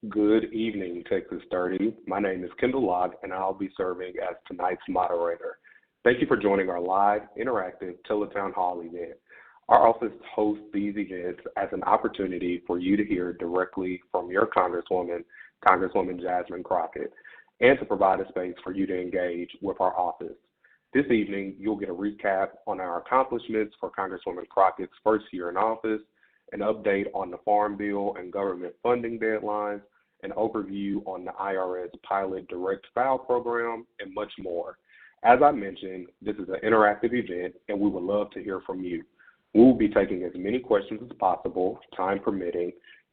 Good evening, Texas 30. My name is Kendall Locke, and I'll be serving as tonight's moderator. Thank you for joining our live, interactive Tele-Town Hall event. Our office hosts these events as an opportunity for you to hear directly from your Congresswoman Jasmine Crockett, and to provide a space for you to engage with our office. This evening, you'll get a recap on our accomplishments for Congresswoman Crockett's first year in office, an update on the Farm Bill and government funding deadlines, an overview on the IRS pilot direct file program, and much more. As I mentioned, this is an interactive event, and we would love to hear from you. We will be taking as many questions as possible, time permitting.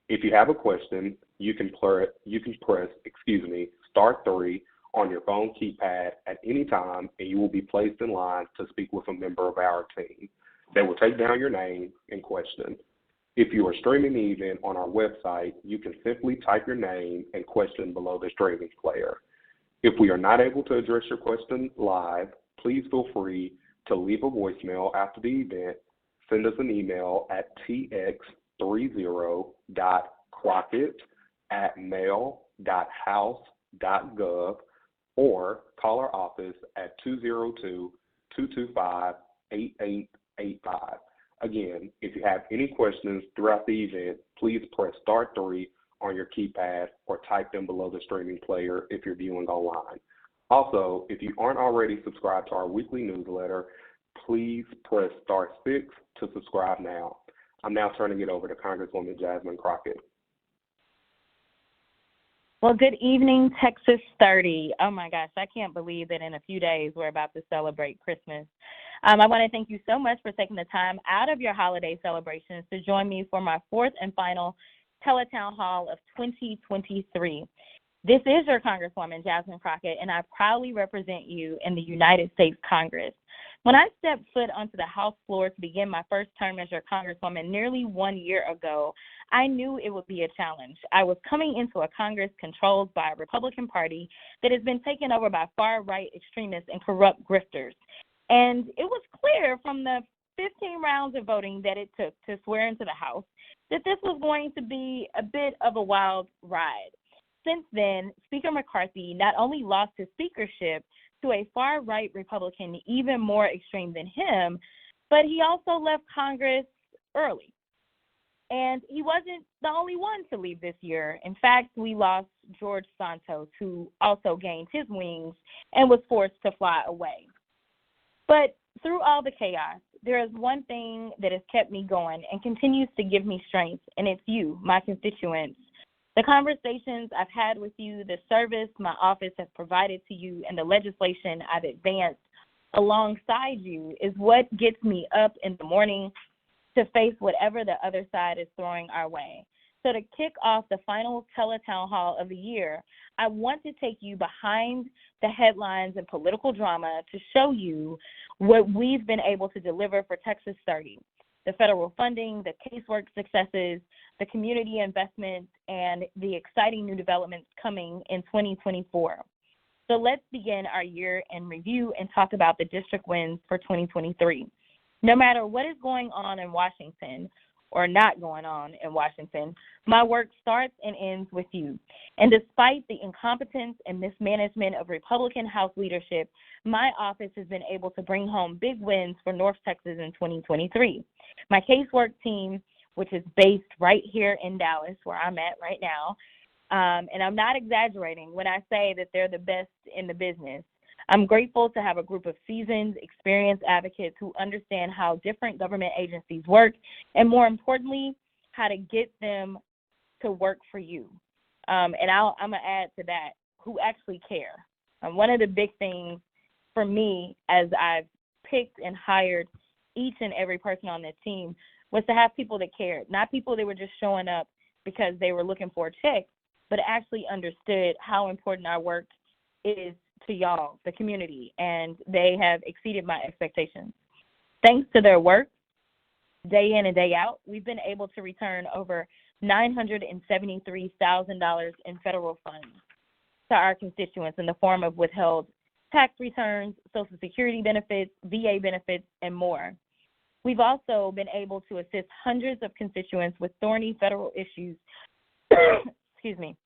If you have a question, you can press *3 on your phone keypad at any time, and you will be placed in line to speak with a member of our team. They will take down your name and question. If you are streaming the event on our website, you can simply type your name and question below the streaming player. If we are not able to address your question live, please feel free to leave a voicemail after the event. Send us an email at tx30.crockett@mail.house.gov or call our office at 202-225-8885. Again, if you have any questions throughout the event, please press *3 on your keypad or type them below the streaming player if you're viewing online. Also, if you aren't already subscribed to our weekly newsletter, please press *6 to subscribe now. I'm now turning it over to Congresswoman Jasmine Crockett. Well, good evening, Texas 30. Oh, my gosh, I can't believe that in a few days we're about to celebrate Christmas. I want to thank you so much for taking the time out of your holiday celebrations to join me for my fourth and final Tele-Town Hall of 2023. This is your Congresswoman, Jasmine Crockett, and I proudly represent you in the United States Congress. When I stepped foot onto the House floor to begin my first term as your Congresswoman nearly 1 year ago, I knew it would be a challenge. I was coming into a Congress controlled by a Republican Party that has been taken over by far-right extremists and corrupt grifters. And it was clear from the 15 rounds of voting that it took to swear into the House that this was going to be a bit of a wild ride. Since then, Speaker McCarthy not only lost his speakership to a far-right Republican even more extreme than him, but he also left Congress early. And he wasn't the only one to leave this year. In fact, we lost George Santos, who also gained his wings and was forced to fly away. But through all the chaos, there is one thing that has kept me going and continues to give me strength, and it's you, my constituents. The conversations I've had with you, the service my office has provided to you, and the legislation I've advanced alongside you is what gets me up in the morning to face whatever the other side is throwing our way. So to kick off the final Tele-Town Hall of the year, I want to take you behind the headlines and political drama to show you what we've been able to deliver for Texas 30. The federal funding, the casework successes, the community investments, and the exciting new developments coming in 2024. So let's begin our year in review and talk about the district wins for 2023. No matter what is going on in Washington, or not going on in Washington, my work starts and ends with you. And despite the incompetence and mismanagement of Republican House leadership, my office has been able to bring home big wins for North Texas in 2023. My casework team, which is based right here in Dallas, where I'm at right now, and I'm not exaggerating when I say that they're the best in the business. I'm grateful to have a group of seasoned, experienced advocates who understand how different government agencies work, and more importantly, how to get them to work for you. And I'm going to add to that, who actually care. One of the big things for me as I've picked and hired each and every person on this team was to have people that cared, not people that were just showing up because they were looking for a check, but actually understood how important our work is to y'all, the community, and they have exceeded my expectations. Thanks to their work, day in and day out, we've been able to return over $973,000 in federal funds to our constituents in the form of withheld tax returns, Social Security benefits, VA benefits, and more. We've also been able to assist hundreds of constituents with thorny federal issues excuse me,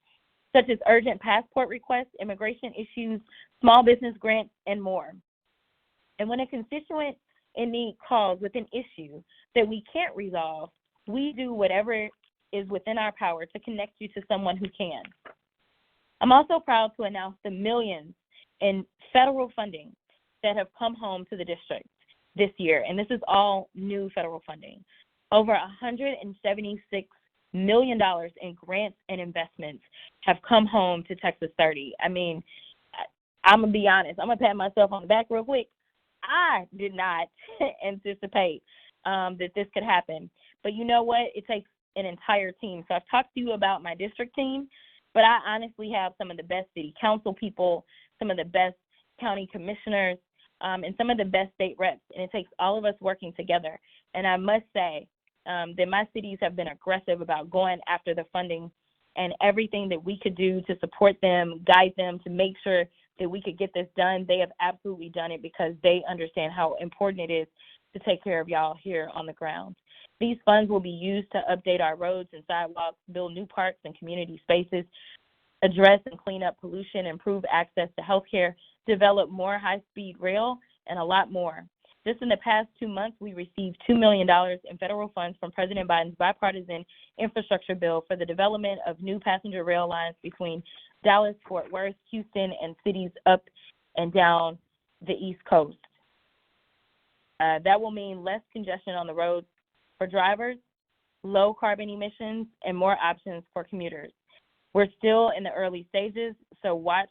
such as urgent passport requests, immigration issues, small business grants, and more. And when a constituent in need calls with an issue that we can't resolve, we do whatever is within our power to connect you to someone who can. I'm also proud to announce the millions in federal funding that have come home to the district this year, and this is all new federal funding. Over $176 million in grants and investments have come home to Texas 30. I mean, I'm going to be honest. I'm going to pat myself on the back real quick. I did not anticipate that this could happen. But you know what? It takes an entire team. So I've talked to you about my district team, but I honestly have some of the best city council people, some of the best county commissioners, and some of the best state reps. And it takes all of us working together. And I must say that my cities have been aggressive about going after the funding and everything that we could do to support them, guide them, to make sure that we could get this done. They have absolutely done it because they understand how important it is to take care of y'all here on the ground. These funds will be used to update our roads and sidewalks, build new parks and community spaces, address and clean up pollution, improve access to healthcare, develop more high-speed rail, and a lot more. Just in the past 2 months, we received $2 million in federal funds from President Biden's bipartisan infrastructure bill for the development of new passenger rail lines between Dallas, Fort Worth, Houston, and cities up and down the East Coast. That will mean less congestion on the roads for drivers, low carbon emissions, and more options for commuters. We're still in the early stages, so watch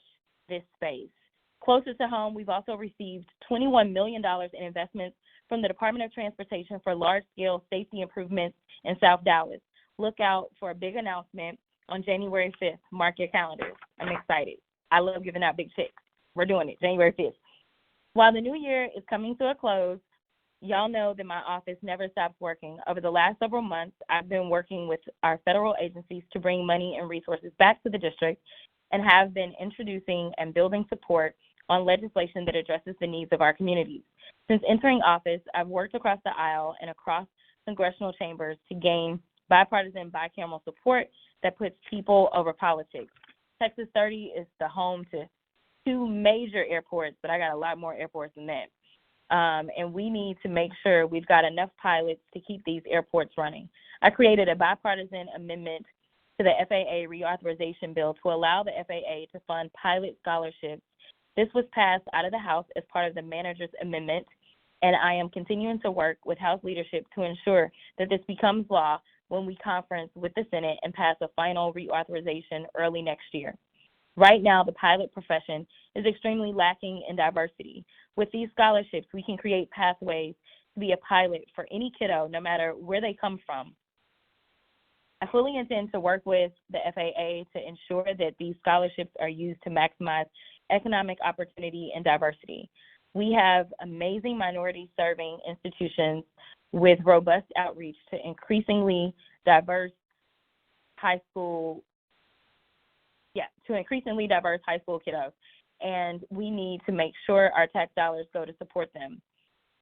this space. Closer to home, we've also received $21 million in investments from the Department of Transportation for large-scale safety improvements in South Dallas. Look out for a big announcement on January 5th. Mark your calendars. I'm excited. I love giving out big checks. We're doing it, January 5th. While the new year is coming to a close, y'all know that my office never stops working. Over the last several months, I've been working with our federal agencies to bring money and resources back to the district and have been introducing and building support on legislation that addresses the needs of our communities. Since entering office, I've worked across the aisle and across congressional chambers to gain bipartisan, bicameral support that puts people over politics. Texas 30 is the home to 2 major airports, but I got a lot more airports than that. And we need to make sure we've got enough pilots to keep these airports running. I created a bipartisan amendment to the FAA reauthorization bill to allow the FAA to fund pilot scholarships. This was passed out of the House as part of the manager's amendment, and I am continuing to work with House leadership to ensure that this becomes law when we conference with the Senate and pass a final reauthorization early next year. Right now, the pilot profession is extremely lacking in diversity. With these scholarships, we can create pathways to be a pilot for any kiddo, no matter where they come from. I fully intend to work with the FAA to ensure that these scholarships are used to maximize economic opportunity and diversity. We have amazing minority-serving institutions with robust outreach to increasingly diverse high school kiddos, and we need to make sure our tax dollars go to support them.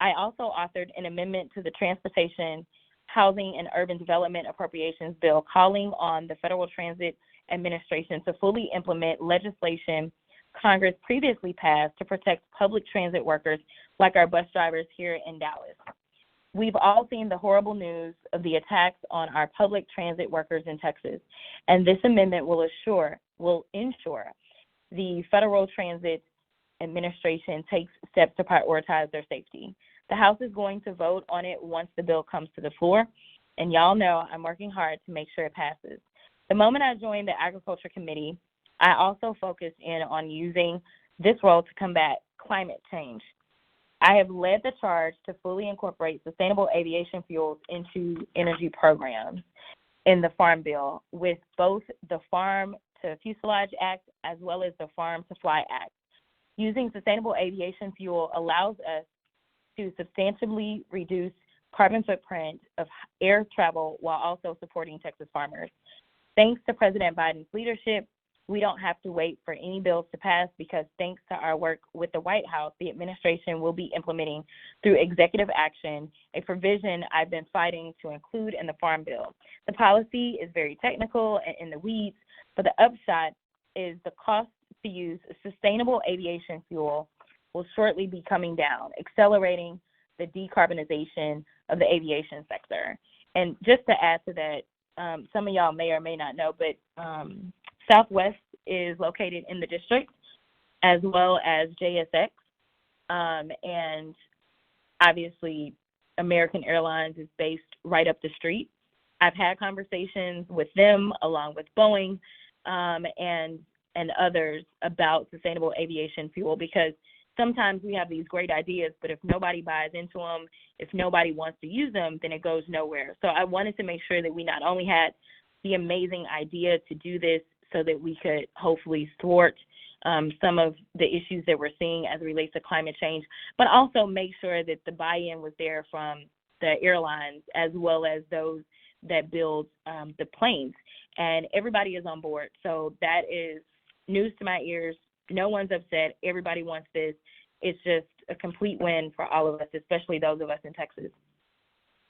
I also authored an amendment to the Transportation, Housing, and Urban Development Appropriations Bill calling on the Federal Transit Administration to fully implement legislation Congress previously passed to protect public transit workers like our bus drivers here in Dallas. We've all seen the horrible news of the attacks on our public transit workers in Texas, and this amendment will ensure the Federal Transit Administration takes steps to prioritize their safety. The House is going to vote on it once the bill comes to the floor, and y'all know I'm working hard to make sure it passes. The moment I joined the Agriculture Committee, I also focused in on using this role to combat climate change. I have led the charge to fully incorporate sustainable aviation fuels into energy programs in the Farm Bill with both the Farm to Fuselage Act as well as the Farm to Fly Act. Using sustainable aviation fuel allows us to substantially reduce carbon footprint of air travel while also supporting Texas farmers. Thanks to President Biden's leadership, we don't have to wait for any bills to pass because thanks to our work with the White House, the administration will be implementing through executive action a provision I've been fighting to include in the Farm Bill. The policy is very technical and in the weeds, but the upshot is the cost to use sustainable aviation fuel will shortly be coming down, accelerating the decarbonization of the aviation sector. And just to add to that, some of y'all may or may not know, but Southwest is located in the district as well as JSX. And obviously, American Airlines is based right up the street. I've had conversations with them along with Boeing and others about sustainable aviation fuel, because sometimes we have these great ideas, but if nobody buys into them, if nobody wants to use them, then it goes nowhere. So I wanted to make sure that we not only had the amazing idea to do this so that we could hopefully thwart some of the issues that we're seeing as it relates to climate change, but also make sure that the buy-in was there from the airlines as well as those that build the planes. And everybody is on board. So that is news to my ears. No one's upset. Everybody wants this. It's just a complete win for all of us, especially those of us in Texas.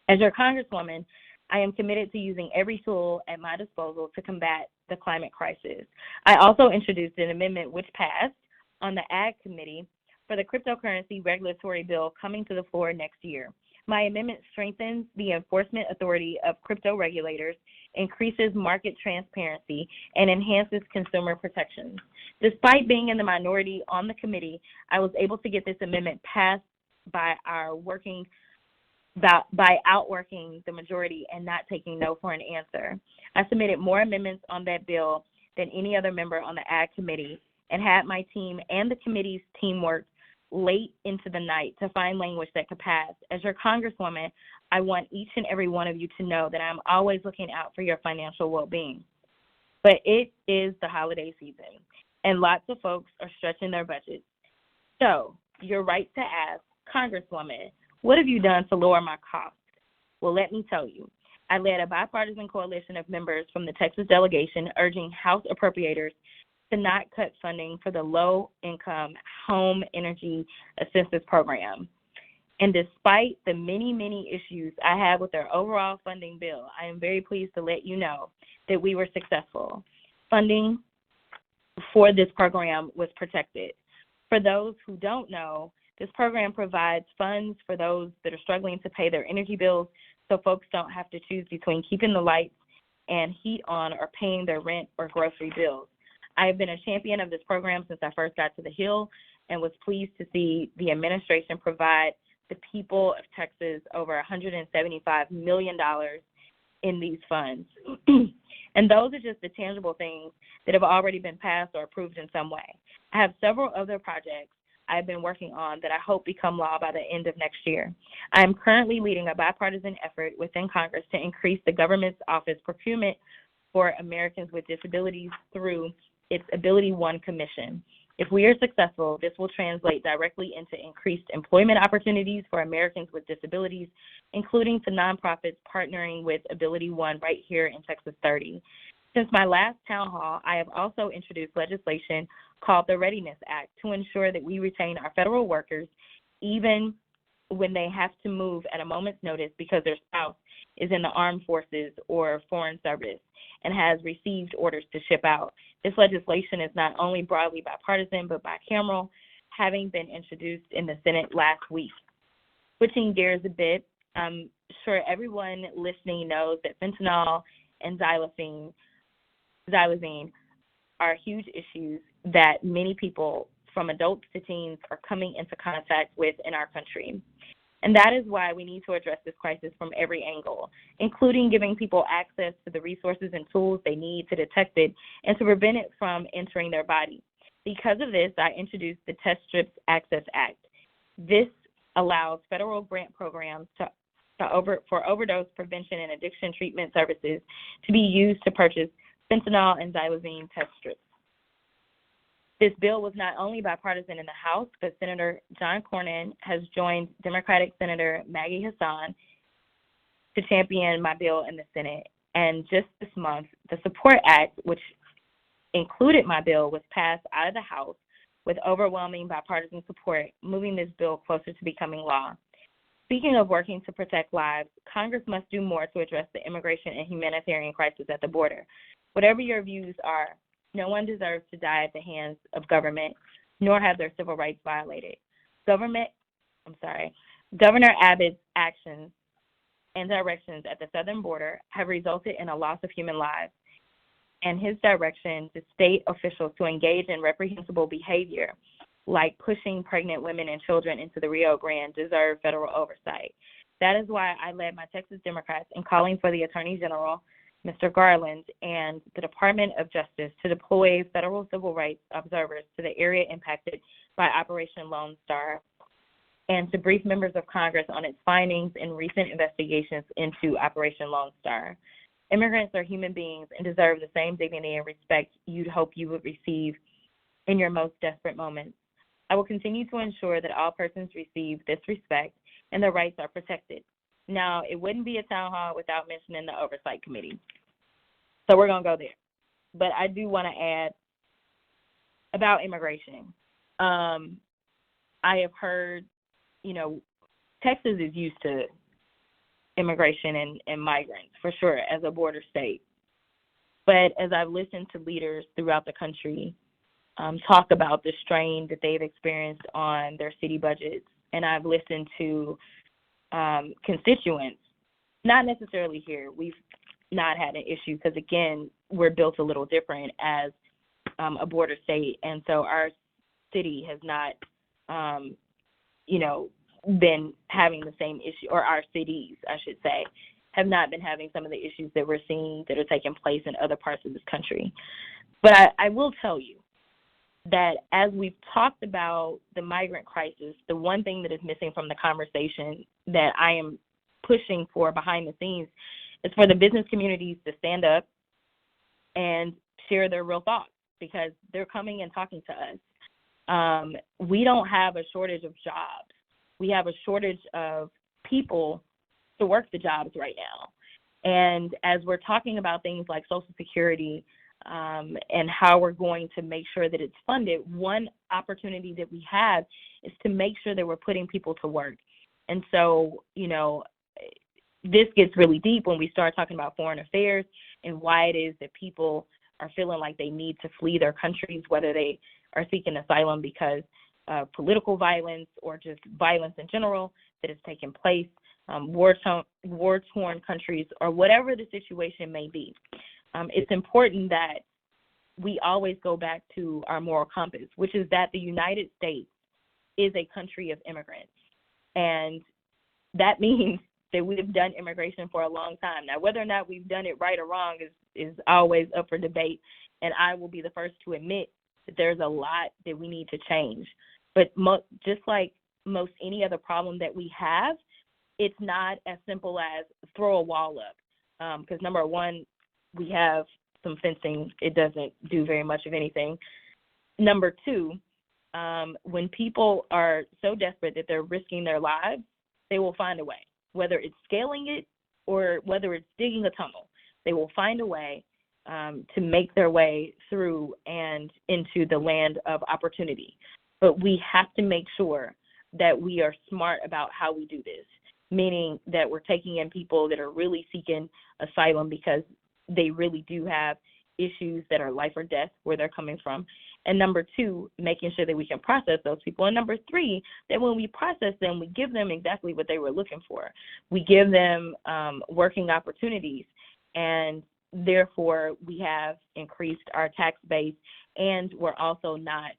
As your Congresswoman, I am committed to using every tool at my disposal to combat the climate crisis. I also introduced an amendment which passed on the Ag Committee for the cryptocurrency regulatory bill coming to the floor next year. My amendment strengthens the enforcement authority of crypto regulators, increases market transparency, and enhances consumer protections. Despite being in the minority on the committee, I was able to get this amendment passed by outworking the majority and not taking no for an answer. I submitted more amendments on that bill than any other member on the Ag Committee and had my team and the committee's teamwork late into the night to find language that could pass. As your Congresswoman, I want each and every one of you to know that I'm always looking out for your financial well-being. But it is the holiday season, and lots of folks are stretching their budgets. So you're right to ask, Congresswoman, what have you done to lower my costs? Well, let me tell you. I led a bipartisan coalition of members from the Texas delegation urging House appropriators to not cut funding for the low-income home energy assistance program. And despite the many, many issues I have with their overall funding bill, I am very pleased to let you know that we were successful. Funding for this program was protected. For those who don't know, this program provides funds for those that are struggling to pay their energy bills so folks don't have to choose between keeping the lights and heat on or paying their rent or grocery bills. I have been a champion of this program since I first got to the Hill and was pleased to see the administration provide the people of Texas over $175 million in these funds. And those are just the tangible things that have already been passed or approved in some way. I have several other projects I've been working on that I hope become law by the end of next year. I am currently leading a bipartisan effort within Congress to increase the government's office procurement for Americans with disabilities through its Ability One Commission. If we are successful, this will translate directly into increased employment opportunities for Americans with disabilities, including to nonprofits partnering with Ability One right here in Texas 30. Since my last town hall, I have also introduced legislation called the Readiness Act to ensure that we retain our federal workers even when they have to move at a moment's notice because their spouse is in the armed forces or foreign service and has received orders to ship out. This legislation is not only broadly bipartisan but bicameral, having been introduced in the Senate last week. Switching gears a bit, I'm sure everyone listening knows that fentanyl and xylazine are huge issues that many people, from adults to teens, are coming into contact with in our country. And that is why we need to address this crisis from every angle, including giving people access to the resources and tools they need to detect it and to prevent it from entering their body. Because of this, I introduced the Test Strips Access Act. This allows federal grant programs for overdose prevention and addiction treatment services to be used to purchase fentanyl and xylazine test strips. This bill was not only bipartisan in the House, but Senator John Cornyn has joined Democratic Senator Maggie Hassan to champion my bill in the Senate. And just this month, the Support Act, which included my bill, was passed out of the House with overwhelming bipartisan support, moving this bill closer to becoming law. Speaking of working to protect lives, Congress must do more to address the immigration and humanitarian crisis at the border. Whatever your views are, No one deserves to die at the hands of government, nor have their civil rights violated. Governor Abbott's actions and directions at the southern border have resulted in a loss of human lives, and his direction to state officials to engage in reprehensible behavior, like pushing pregnant women and children into the Rio Grande, deserve federal oversight. That is why I led my Texas Democrats in calling for the Attorney General, Mr. Garland, and the Department of Justice to deploy federal civil rights observers to the area impacted by Operation Lone Star, and to brief members of Congress on its findings and recent investigations into Operation Lone Star. Immigrants are human beings and deserve the same dignity and respect you'd hope you would receive in your most desperate moments. I will continue to ensure that all persons receive this respect and their rights are protected. Now, it wouldn't be a town hall without mentioning the Oversight Committee. So we're going to go there. But I do want to add about immigration. I have heard, Texas is used to immigration and migrants, for sure, as a border state. But as I've listened to leaders throughout the country talk about the strain that they've experienced on their city budgets, and I've listened to constituents, not necessarily here. We've not had an issue because, again, we're built a little different as a border state, and so our city has not, been having the same issue, or our cities, I should say, have not been having some of the issues that we're seeing that are taking place in other parts of this country. But I will tell you that as we've talked about the migrant crisis, the one thing that is missing from the conversation that I am pushing for behind the scenes is for the business communities to stand up and share their real thoughts, because they're coming and talking to us. We don't have a shortage of jobs. We have a shortage of people to work the jobs right now. And as we're talking about things like Social Security and how we're going to make sure that it's funded, one opportunity that we have is to make sure that we're putting people to work. And so, this gets really deep when we start talking about foreign affairs and why it is that people are feeling like they need to flee their countries, whether they are seeking asylum because of political violence or just violence in general that has taken place, war-torn countries, or whatever the situation may be. It's important that we always go back to our moral compass, which is that the United States is a country of immigrants. And that means that we've done immigration for a long time. Now, whether or not we've done it right or wrong is always up for debate, and I will be the first to admit that there's a lot that we need to change. But just like most any other problem that we have, it's not as simple as throw a wall up. Because number one, we have some fencing. It doesn't do very much of anything. Number two, when people are so desperate that they're risking their lives, they will find a way. Whether it's scaling it or whether it's digging a tunnel, they will find a way to make their way through and into the land of opportunity. But we have to make sure that we are smart about how we do this, meaning that we're taking in people that are really seeking asylum because they really do have issues that are life or death where they're coming from. And number two, making sure that we can process those people. And number three, that when we process them, we give them exactly what they were looking for. We give them working opportunities, and therefore we have increased our tax base, and we're also not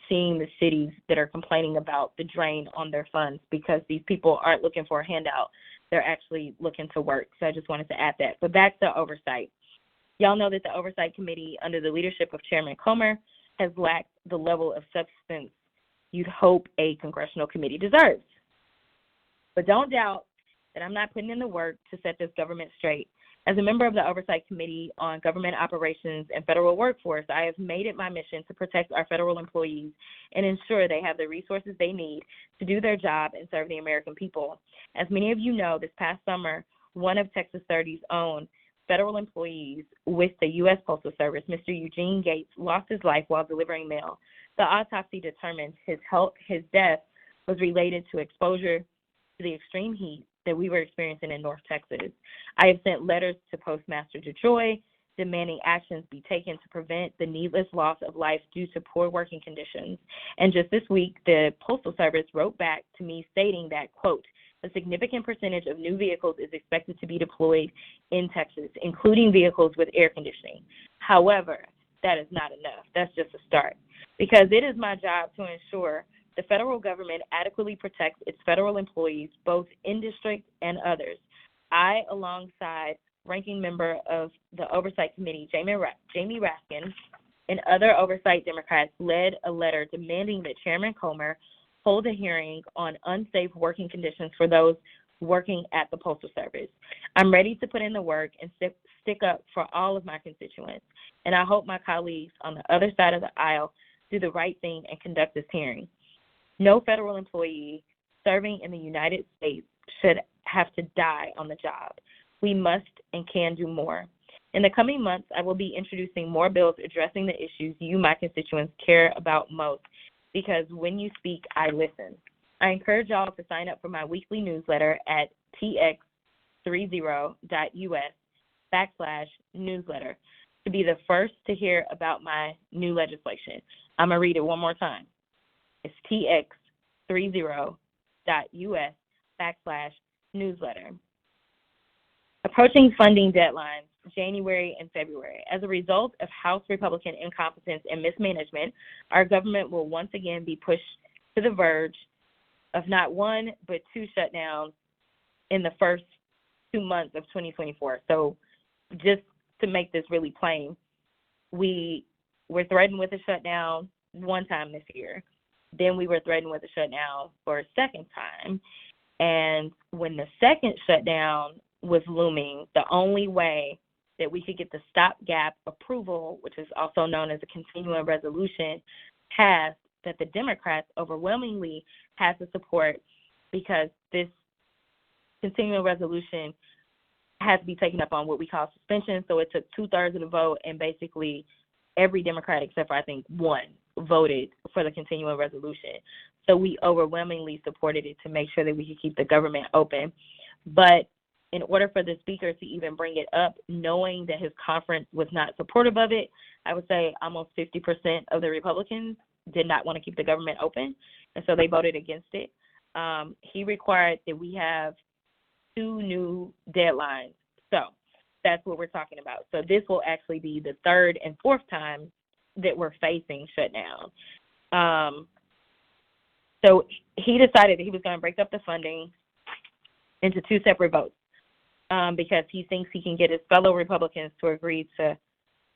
seeing the cities that are complaining about the drain on their funds, because these people aren't looking for a handout. They're actually looking to work. So I just wanted to add that. But back to oversight. Y'all know that the Oversight Committee, under the leadership of Chairman Comer, has lacked the level of substance you'd hope a congressional committee deserves. But don't doubt that I'm not putting in the work to set this government straight. As a member of the Oversight Committee on Government Operations and Federal Workforce, I have made it my mission to protect our federal employees and ensure they have the resources they need to do their job and serve the American people. As many of you know, this past summer, one of Texas 30's own federal employees with the U.S. Postal Service, Mr. Eugene Gates, lost his life while delivering mail. The autopsy determined his death was related to exposure to the extreme heat that we were experiencing in North Texas. I have sent letters to Postmaster DeJoy, demanding actions be taken to prevent the needless loss of life due to poor working conditions. And just this week, the Postal Service wrote back to me stating that, quote, a significant percentage of new vehicles is expected to be deployed in Texas, including vehicles with air conditioning. However, that is not enough. That's just a start, because it is my job to ensure the federal government adequately protects its federal employees, both in district and others. I, alongside ranking member of the Oversight Committee, Jamie Raskin, and other oversight Democrats, led a letter demanding that Chairman Comer hold a hearing on unsafe working conditions for those working at the Postal Service. I'm ready to put in the work and stick up for all of my constituents, and I hope my colleagues on the other side of the aisle do the right thing and conduct this hearing. No federal employee serving in the United States should have to die on the job. We must and can do more. In the coming months, I will be introducing more bills addressing the issues you, my constituents, care about most, because when you speak, I listen. I encourage y'all to sign up for my weekly newsletter at tx30.us/newsletter to be the first to hear about my new legislation. I'm going to read it one more time. It's tx30.us/newsletter. Approaching funding deadlines, January and February. As a result of House Republican incompetence and mismanagement, our government will once again be pushed to the verge of not one, but two shutdowns in the first 2 months of 2024. So just to make this really plain, we were threatened with a shutdown one time this year. Then we were threatened with a shutdown for a second time. And when the second shutdown was looming, the only way that we could get the stopgap approval, which is also known as a continuing resolution, passed, that the Democrats overwhelmingly had to support, because this continuing resolution has to be taken up on what we call suspension. So it took 2/3 of the vote, and basically every Democrat except for I think one voted for the continuing resolution. So we overwhelmingly supported it to make sure that we could keep the government open. But in order for the speaker to even bring it up, knowing that his conference was not supportive of it, I would say almost 50% of the Republicans did not want to keep the government open, and so they voted against it. He required that we have 2 new deadlines. So that's what we're talking about. So this will actually be the 3rd and 4th time that we're facing shutdown. So he decided that he was going to break up the funding into 2 separate votes, because he thinks he can get his fellow Republicans to agree to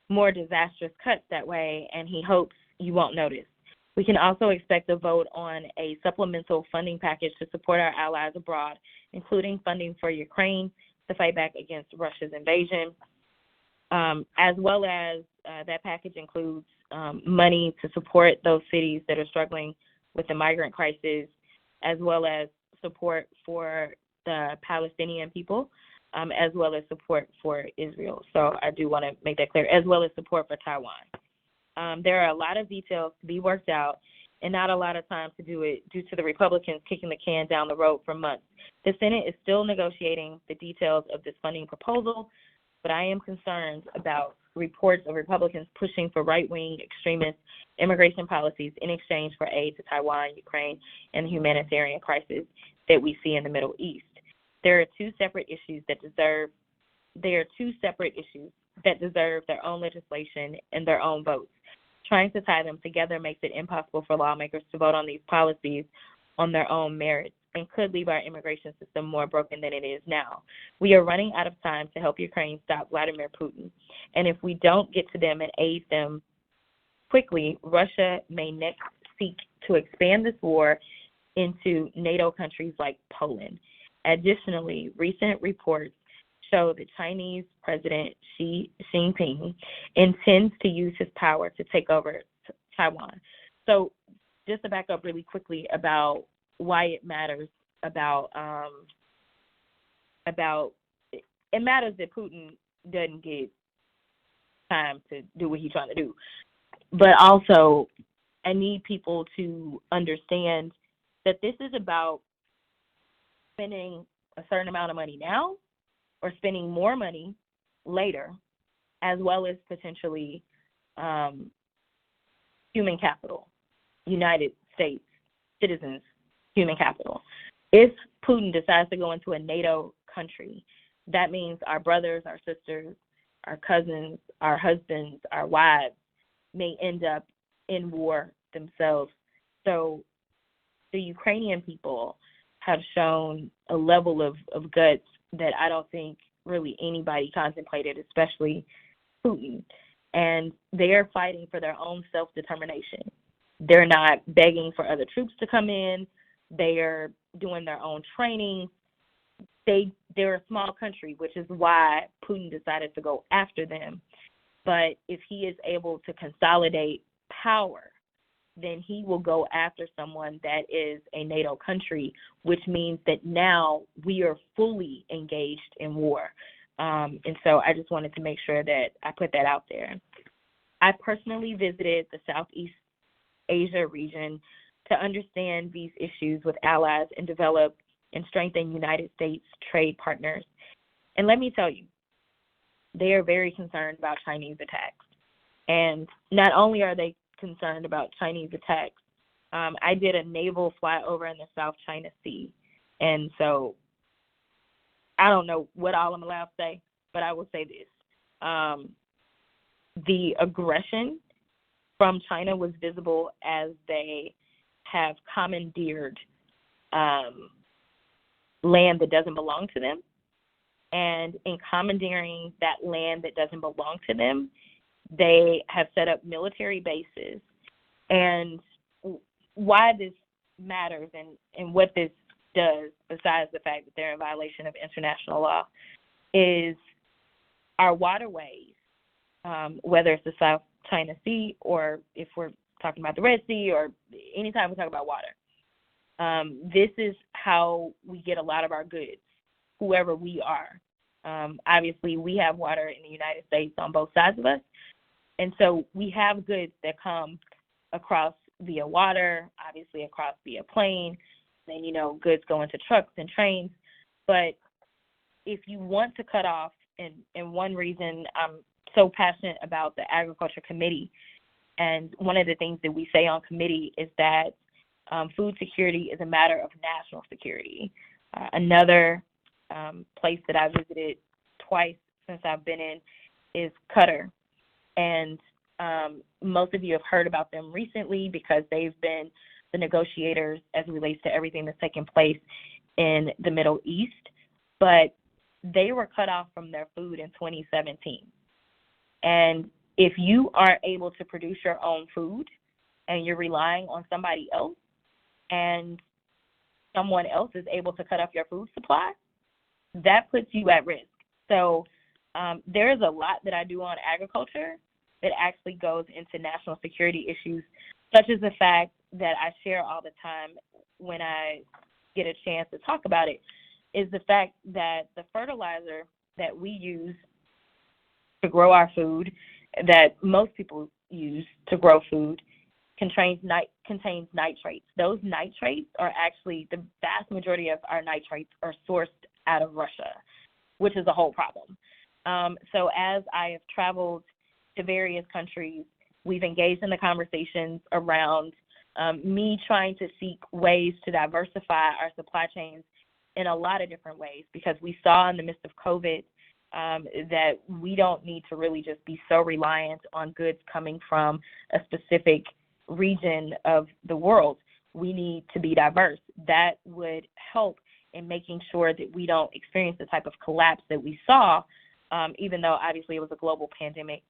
more disastrous cuts that way, and he hopes you won't notice. We can also expect a vote on a supplemental funding package to support our allies abroad, including funding for Ukraine to fight back against Russia's invasion, as well as that package includes money to support those cities that are struggling with the migrant crisis, as well as support for the Palestinian people, as well as support for Israel. So I do want to make that clear, as well as support for Taiwan. There are a lot of details to be worked out and not a lot of time to do it due to the Republicans kicking the can down the road for months. The Senate is still negotiating the details of this funding proposal, but I am concerned about reports of Republicans pushing for right-wing extremist immigration policies in exchange for aid to Taiwan, Ukraine, and the humanitarian crisis that we see in the Middle East. There are 2 separate issues that deserve their own legislation and their own votes. Trying to tie them together makes it impossible for lawmakers to vote on these policies on their own merits and could leave our immigration system more broken than it is now. We are running out of time to help Ukraine stop Vladimir Putin, and if we don't get to them and aid them quickly, Russia may next seek to expand this war into NATO countries like Poland. Additionally, recent reports show that Chinese President Xi Jinping intends to use his power to take over Taiwan. So just to back up really quickly about why it matters it matters that Putin doesn't get time to do what he's trying to do. But also, I need people to understand that this is about spending a certain amount of money now or spending more money later as well as potentially human capital, United States citizens' human capital. If Putin decides to go into a NATO country, that means our brothers, our sisters, our cousins, our husbands, our wives may end up in war themselves. So the Ukrainian people have shown a level of guts that I don't think really anybody contemplated, especially Putin. And they are fighting for their own self-determination. They're not begging for other troops to come in. They are doing their own training. They're a small country, which is why Putin decided to go after them. But if he is able to consolidate power, then he will go after someone that is a NATO country, which means that now we are fully engaged in war. And so I just wanted to make sure that I put that out there. I personally visited the Southeast Asia region to understand these issues with allies and develop and strengthen United States trade partners. And let me tell you, they are very concerned about Chinese attacks. And not only are they concerned about Chinese attacks, I did a naval flyover in the South China Sea. And so I don't know what all I'm allowed to say, but I will say this. The aggression from China was visible as they have commandeered land that doesn't belong to them. And in commandeering that land that doesn't belong to them, they have set up military bases. And why this matters and what this does, besides the fact that they're in violation of international law, is our waterways, whether it's the South China Sea or if we're talking about the Red Sea or anytime we talk about water. This is how we get a lot of our goods, whoever we are. Obviously, we have water in the United States on both sides of us. And so we have goods that come across via water, obviously across via plane, then, goods go into trucks and trains. But if you want to cut off, and one reason I'm so passionate about the Agriculture Committee, and one of the things that we say on committee is that food security is a matter of national security. Another place that I visited twice since I've been in is Qatar. And most of you have heard about them recently because they've been the negotiators as it relates to everything that's taking place in the Middle East. But they were cut off from their food in 2017. And if you aren't able to produce your own food and you're relying on somebody else and someone else is able to cut off your food supply, that puts you at risk. So there is a lot that I do on agriculture that actually goes into national security issues, such as the fact that I share all the time when I get a chance to talk about it, is the fact that the fertilizer that we use to grow our food, that most people use to grow food, contains nitrates. Those nitrates are actually, the vast majority of our nitrates are sourced out of Russia, which is a whole problem. So as I have traveled to various countries, we've engaged in the conversations around me trying to seek ways to diversify our supply chains in a lot of different ways, because we saw in the midst of COVID that we don't need to really just be so reliant on goods coming from a specific region of the world. We need to be diverse. That would help in making sure that we don't experience the type of collapse that we saw, even though obviously it was a global pandemic.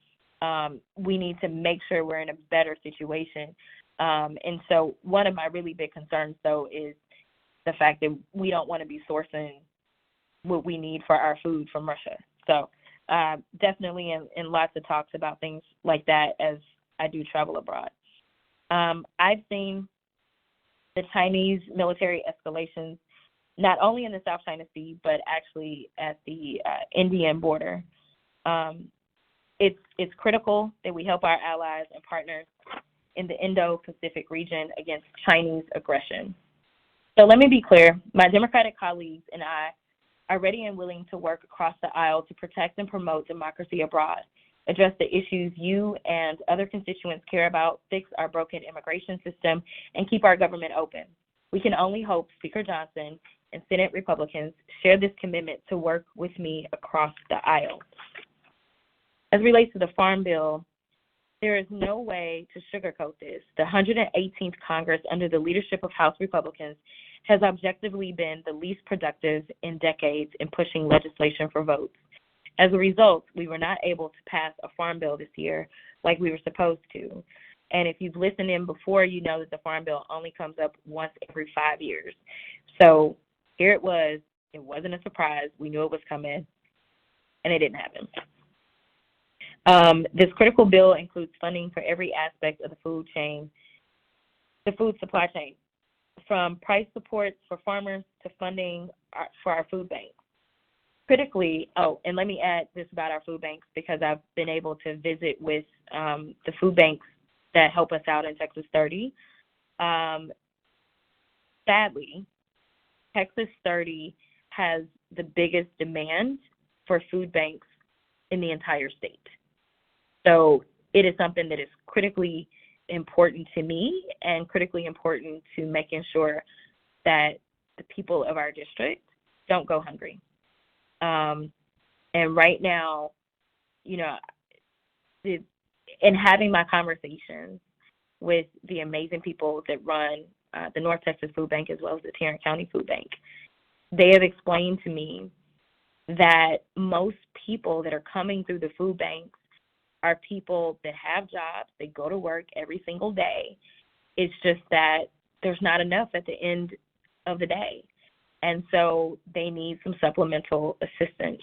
We need to make sure we're in a better situation. And so one of my really big concerns, though, is the fact that we don't want to be sourcing what we need for our food from Russia. So definitely in lots of talks about things like that as I do travel abroad. I've seen the Chinese military escalations not only in the South China Sea, but actually at the Indian border. It's critical that we help our allies and partners in the Indo-Pacific region against Chinese aggression. So let me be clear, my Democratic colleagues and I are ready and willing to work across the aisle to protect and promote democracy abroad. address the issues you and other constituents care about, fix our broken immigration system, and keep our government open. We can only hope Speaker Johnson and Senate Republicans share this commitment to work with me across the aisle. As it relates to the Farm Bill, there is no way to sugarcoat this. The 118th Congress, under the leadership of House Republicans, has objectively been the least productive in decades in pushing legislation for votes. As a result, we were not able to pass a Farm Bill this year like we were supposed to. And if you've listened in before, you know that the Farm Bill only comes up once every 5 years. So here it was. It wasn't a surprise. We knew it was coming, and it didn't happen. This critical bill includes funding for every aspect of the food chain, the food supply chain, from price supports for farmers to funding for our food banks. Critically, and let me add this about our food banks, because I've been able to visit with the food banks that help us out in Texas 30. Sadly, Texas 30 has the biggest demand for food banks in the entire state. So it is something that is critically important to me and critically important to making sure that the people of our district don't go hungry. And right now, you know, in having my conversations with the amazing people that run the North Texas Food Bank as well as the Tarrant County Food Bank, they have explained to me that most people that are coming through the food banks are people that have jobs, they go to work every single day. It's just that there's not enough at the end of the day. And so they need some supplemental assistance.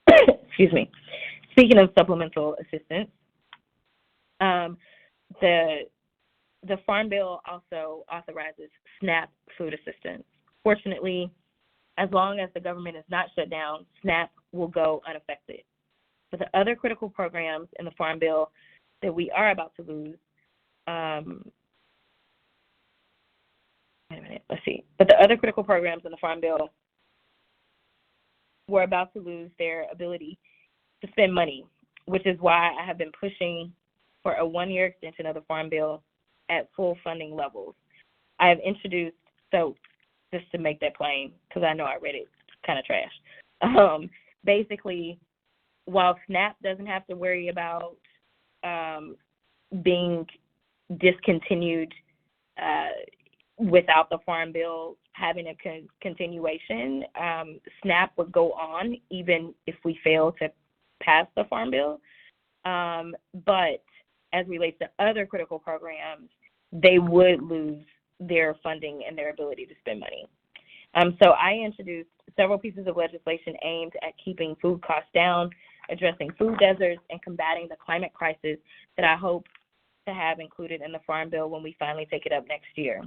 Excuse me. Speaking of supplemental assistance, the Farm Bill also authorizes SNAP food assistance. Fortunately, as long as the government is not shut down, SNAP will go unaffected. But the other critical programs in the Farm Bill that we are about to lose, But the other critical programs in the Farm Bill, we're about to lose their ability to spend money, which is why I have been pushing for a one-year extension of the Farm Bill at full funding levels. I have introduced, so just to make that plain, because I know I read it kind of trash. Basically, while SNAP doesn't have to worry about being discontinued without the Farm Bill having a continuation, SNAP would go on even if we fail to pass the Farm Bill. But as relates to other critical programs, they would lose their funding and their ability to spend money. So I introduced several pieces of legislation aimed at keeping food costs down, addressing food deserts, and combating the climate crisis that I hope to have included in the Farm Bill when we finally take it up next year.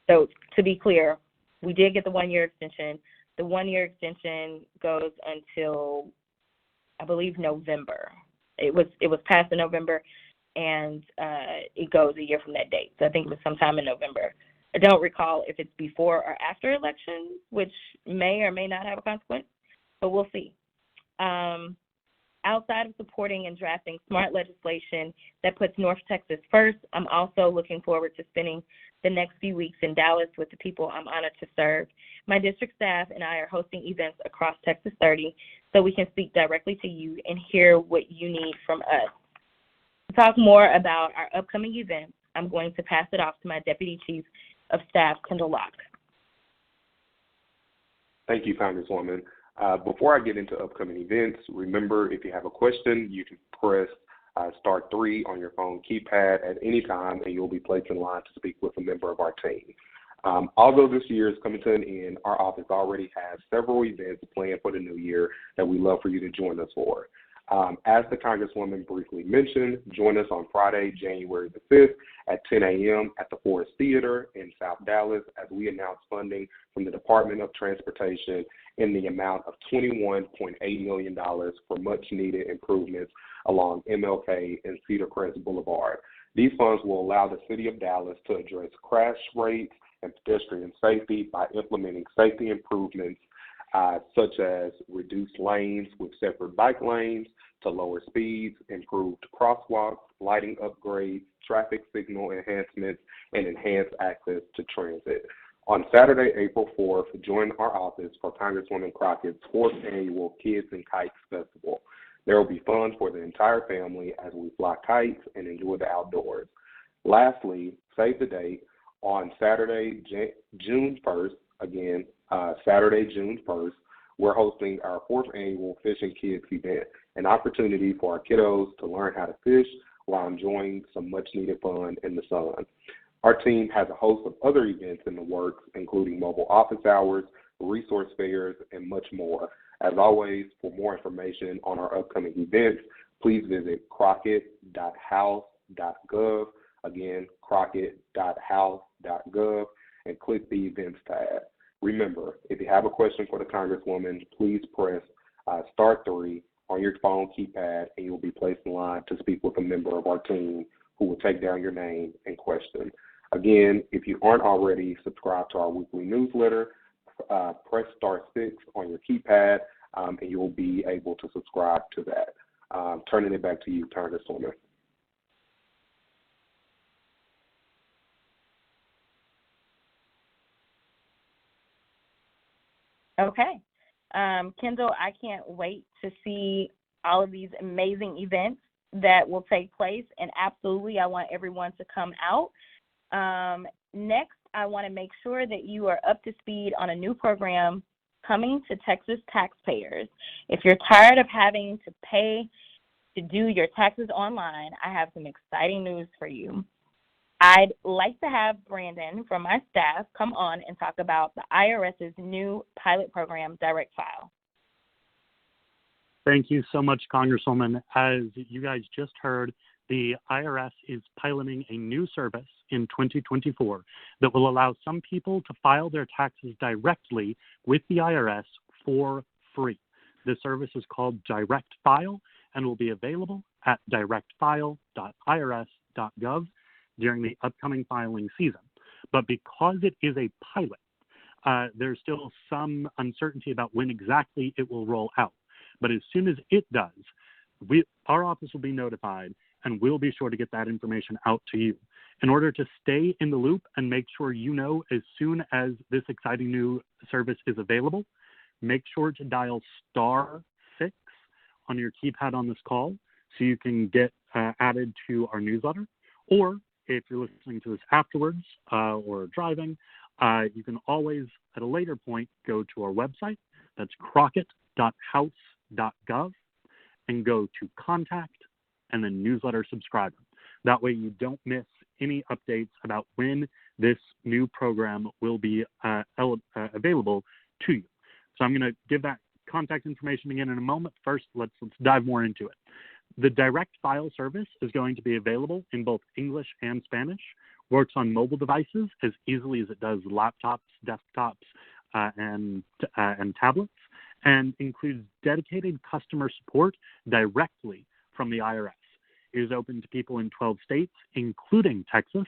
So to be clear, we did get the one-year extension. The one-year extension goes until, I believe, November. It was passed in November, and it goes a year from that date. So I think it was sometime in November. I don't recall if it's before or after elections, which may or may not have a consequence, but we'll see. Outside of supporting and drafting smart legislation that puts North Texas first, I'm also looking forward to spending the next few weeks in Dallas with the people I'm honored to serve. My district staff and I are hosting events across Texas 30 so we can speak directly to you and hear what you need from us. To talk more about our upcoming events, I'm going to pass it off to my Deputy Chief of Staff, Kendall Locke. Thank you, Congresswoman. Before I get into upcoming events, remember, if you have a question, you can press *3 on your phone keypad at any time, and you'll be placed in line to speak with a member of our team. Although this year is coming to an end, our office already has several events planned for the new year that we'd love for you to join us for. As the Congresswoman briefly mentioned, join us on Friday, January the 5th at 10 a.m. at the Forest Theater in South Dallas as we announce funding from the Department of Transportation in the amount of $21.8 million for much-needed improvements along MLK and Cedar Crest Boulevard. These funds will allow the City of Dallas to address crash rates and pedestrian safety by implementing safety improvements such as reduced lanes with separate bike lanes to lower speeds, improved crosswalks, lighting upgrades, traffic signal enhancements, and enhanced access to transit. On Saturday, April 4th, join our office for Congresswoman Crockett's 4th annual Kids and Kites Festival. There will be fun for the entire family as we fly kites and enjoy the outdoors. Lastly, save the date. On Saturday, June 1st, again, Saturday, June 1st, we're hosting our 4th annual Fishing Kids event, an opportunity for our kiddos to learn how to fish while enjoying some much-needed fun in the sun. Our team has a host of other events in the works, including mobile office hours, resource fairs, and much more. As always, for more information on our upcoming events, please visit crockett.house.gov. Again, crockett.house.gov, and click the events tab. Remember, if you have a question for the Congresswoman, please press *3 on your phone keypad, and you'll be placed in line to speak with a member of our team who will take down your name and question. Again, if you aren't already subscribed to our weekly newsletter, press *6 on your keypad, and you'll be able to subscribe to that. Turning it back to you, Congresswoman. Okay. Kendall, I can't wait to see all of these amazing events that will take place, and absolutely I want everyone to come out. Next, I want to make sure that you are up to speed on a new program coming to Texas taxpayers. If you're tired of having to pay to do your taxes online, I have some exciting news for you. I'd like to have Brandon from my staff come on and talk about the IRS's new pilot program, Direct File. Thank you so much, Congresswoman. As you guys just heard, the IRS is piloting a new service in 2024 that will allow some people to file their taxes directly with the IRS for free. The service is called Direct File and will be available at directfile.irs.gov during the upcoming filing season. But because it is a pilot, there's still some uncertainty about when exactly it will roll out. But as soon as it does, our office will be notified, and we'll be sure to get that information out to you. In order to stay in the loop and make sure you know as soon as this exciting new service is available, make sure to dial *6 on your keypad on this call so you can get added to our newsletter. Or if you're listening to this afterwards or driving, you can always, at a later point, go to our website. That's crockett.house.gov and go to Contact and then Newsletter Subscriber. That way you don't miss any updates about when this new program will be available to you. So I'm going to give that contact information again in a moment. First, let's dive more into it. The Direct File service is going to be available in both English and Spanish, works on mobile devices as easily as it does laptops, desktops, and tablets, and includes dedicated customer support directly from the IRS. It is open to people in 12 states, including Texas,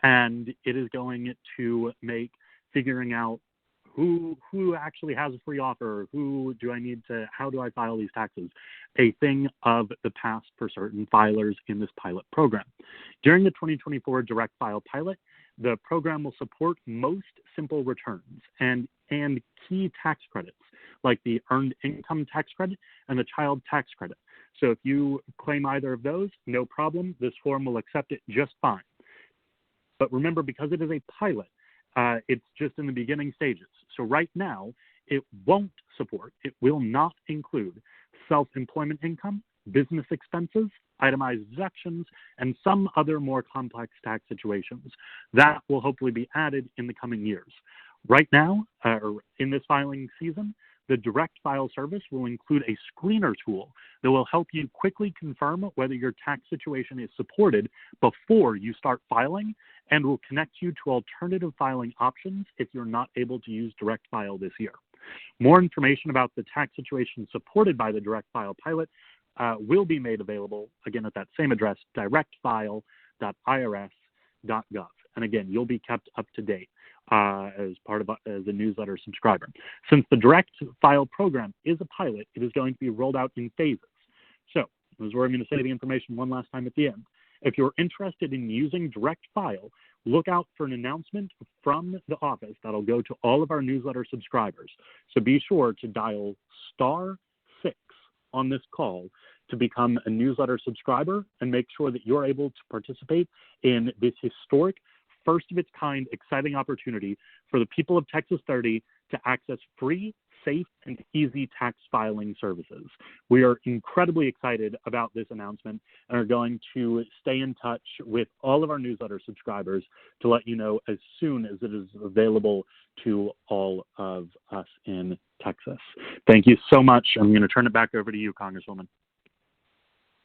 and it is going to make figuring out who actually has a free offer, how do I file these taxes, a thing of the past for certain filers in this pilot program. During the 2024 Direct File pilot, the program will support most simple returns and key tax credits, like the Earned Income Tax Credit and the Child Tax Credit. So if you claim either of those, no problem. This form will accept it just fine. But remember, because it is a pilot, it's just in the beginning stages. So right now, it will not include self-employment income, business expenses, itemized deductions, and some other more complex tax situations. That will hopefully be added in the coming years. Right now, or in this filing season, the Direct File service will include a screener tool that will help you quickly confirm whether your tax situation is supported before you start filing, and will connect you to alternative filing options if you're not able to use Direct File this year. More information about the tax situation supported by the Direct File pilot will be made available, again, at that same address, directfile.irs.gov. And again, you'll be kept up to date. as a newsletter subscriber. Since the direct file program is a pilot, it is going to be rolled out in phases. So this is where I'm going to say the information one last time at the end. If you're interested in using direct file, look out for an announcement from the office that'll go to all of our newsletter subscribers. So be sure to dial *6 on this call to become a newsletter subscriber and make sure that you're able to participate in this historic, first of its kind, exciting opportunity for the people of Texas 30 to access free, safe, and easy tax filing services. We are incredibly excited about this announcement and are going to stay in touch with all of our newsletter subscribers to let you know as soon as it is available to all of us in Texas. Thank you so much. I'm going to turn it back over to you, Congresswoman.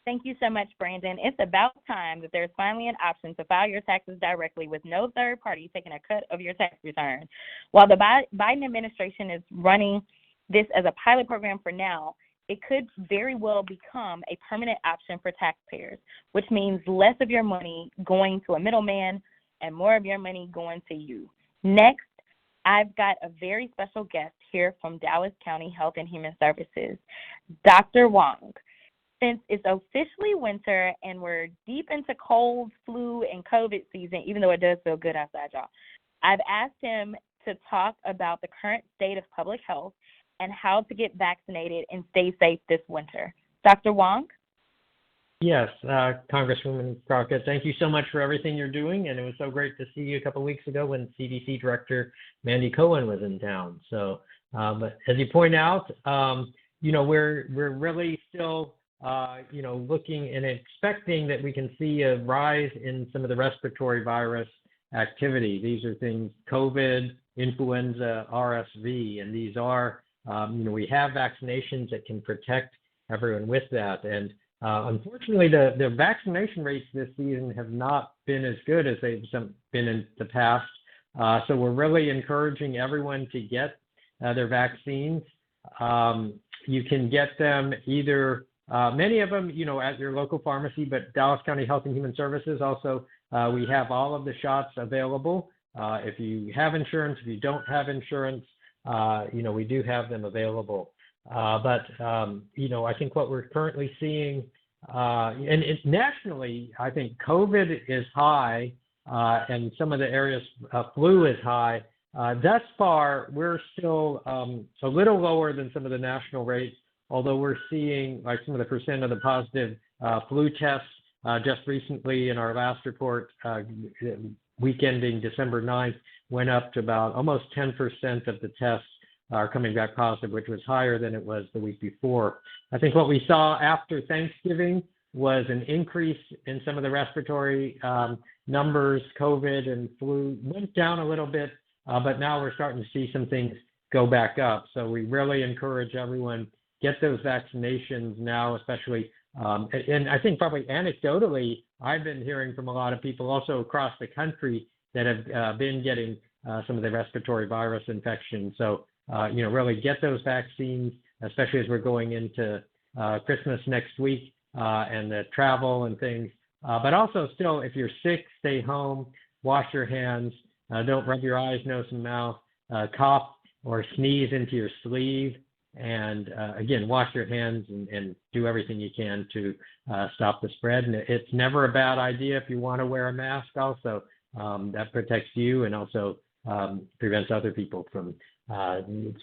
Thank you so much, Brandon. It's about time that there's finally an option to file your taxes directly with no third party taking a cut of your tax return. While the Biden administration is running this as a pilot program for now, it could very well become a permanent option for taxpayers, which means less of your money going to a middleman and more of your money going to you. Next, I've got a very special guest here from Dallas County Health and Human Services, Dr. Wong. Since it's officially winter and we're deep into cold, flu, and COVID season, even though it does feel good outside, y'all, I've asked him to talk about the current state of public health and how to get vaccinated and stay safe this winter. Dr. Wong? Yes, Congresswoman Crockett, thank you so much for everything you're doing, and it was so great to see you a couple of weeks ago when CDC Director Mandy Cohen was in town. So, but as you point out, we're really still looking and expecting that we can see a rise in some of the respiratory virus activity. These are things, COVID, influenza, RSV, and these are, we have vaccinations that can protect everyone with that. And unfortunately, the vaccination rates this season have not been as good as they've been in the past. So we're really encouraging everyone to get their vaccines. You can get them either many of them, at your local pharmacy, but Dallas County Health and Human Services also, we have all of the shots available. If you have insurance, if you don't have insurance, we do have them available. But I think what we're currently seeing, and it's nationally, I think COVID is high, and some of the areas flu is high. Thus far, we're still a little lower than some of the national rates, although we're seeing like some of the percent of the positive flu tests just recently in our last report, week ending December 9th, went up to about almost 10% of the tests are coming back positive, which was higher than it was the week before. I think what we saw after Thanksgiving was an increase in some of the respiratory numbers. COVID and flu went down a little bit, but now we're starting to see some things go back up. So we really encourage everyone, get those vaccinations now, especially, and I think probably anecdotally, I've been hearing from a lot of people also across the country that have been getting some of the respiratory virus infections. So, really get those vaccines, especially as we're going into Christmas next week and the travel and things. But also still, if you're sick, stay home, wash your hands, don't rub your eyes, nose, and mouth, cough or sneeze into your sleeve. And again, wash your hands and do everything you can to stop the spread. And it's never a bad idea if you want to wear a mask also. That protects you and also prevents other people from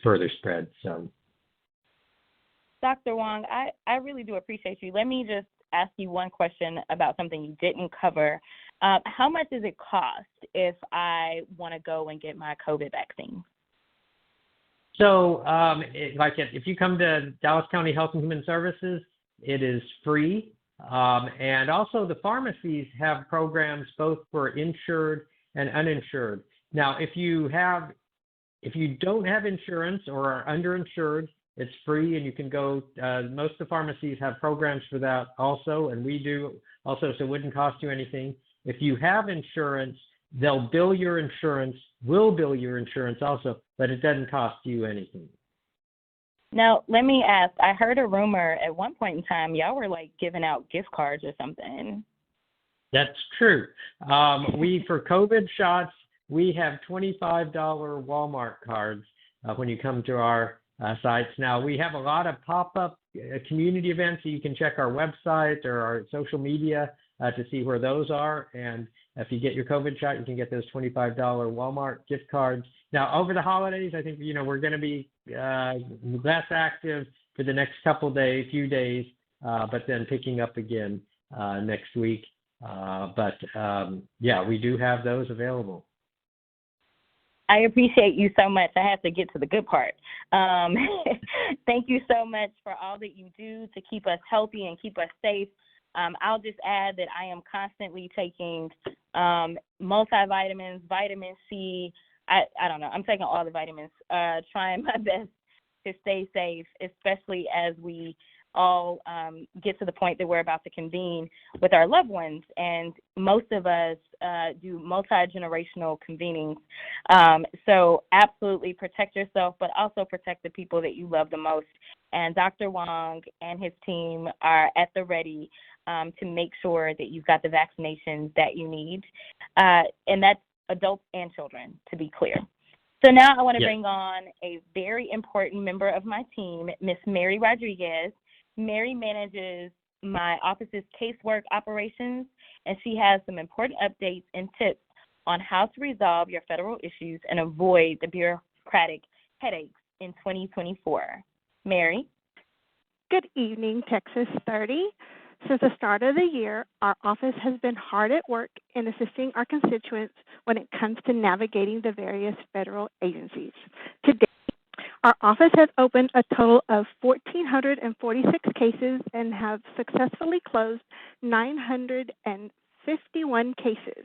further spread. So, Dr. Wong, I really do appreciate you. Let me just ask you one question about something you didn't cover. How much does it cost if I want to go and get my COVID vaccine? So, if you come to Dallas County Health and Human Services, it is free. And also the pharmacies have programs both for insured and uninsured. Now, if you don't have insurance or are underinsured, it's free and you can go, most of the pharmacies have programs for that also, and we do also, so it wouldn't cost you anything. If you have insurance, they'll will bill your insurance also, but it doesn't cost you anything. Now, let me ask, I heard a rumor at one point in time, y'all were like giving out gift cards or something. That's true. For COVID shots, we have $25 Walmart cards when you come to our sites. Now, we have a lot of pop-up community events, so you can check our website or our social media to see where those are. And if you get your COVID shot, you can get those $25 Walmart gift cards. Now, over the holidays, I think, we're going to be less active for the next few days, but then picking up again next week. Yeah, we do have those available. I appreciate you so much. I have to get to the good part. Thank you so much for all that you do to keep us healthy and keep us safe. I'll just add that I am constantly taking multivitamins, vitamin C. I don't know. I'm taking all the vitamins, trying my best to stay safe, especially as we all get to the point that we're about to convene with our loved ones. And most of us do multi-generational convenings. So absolutely protect yourself, but also protect the people that you love the most. And Dr. Wong and his team are at the ready to make sure that you've got the vaccinations that you need. And that's adults and children, to be clear. So now I want to bring on a very important member of my team, Miss Mary Rodriguez. Mary manages my office's casework operations, and she has some important updates and tips on how to resolve your federal issues and avoid the bureaucratic headaches in 2024. Mary? Good evening, Texas 30. Since the start of the year, our office has been hard at work in assisting our constituents when it comes to navigating the various federal agencies. Today, our office has opened a total of 1,446 cases and have successfully closed 951 cases.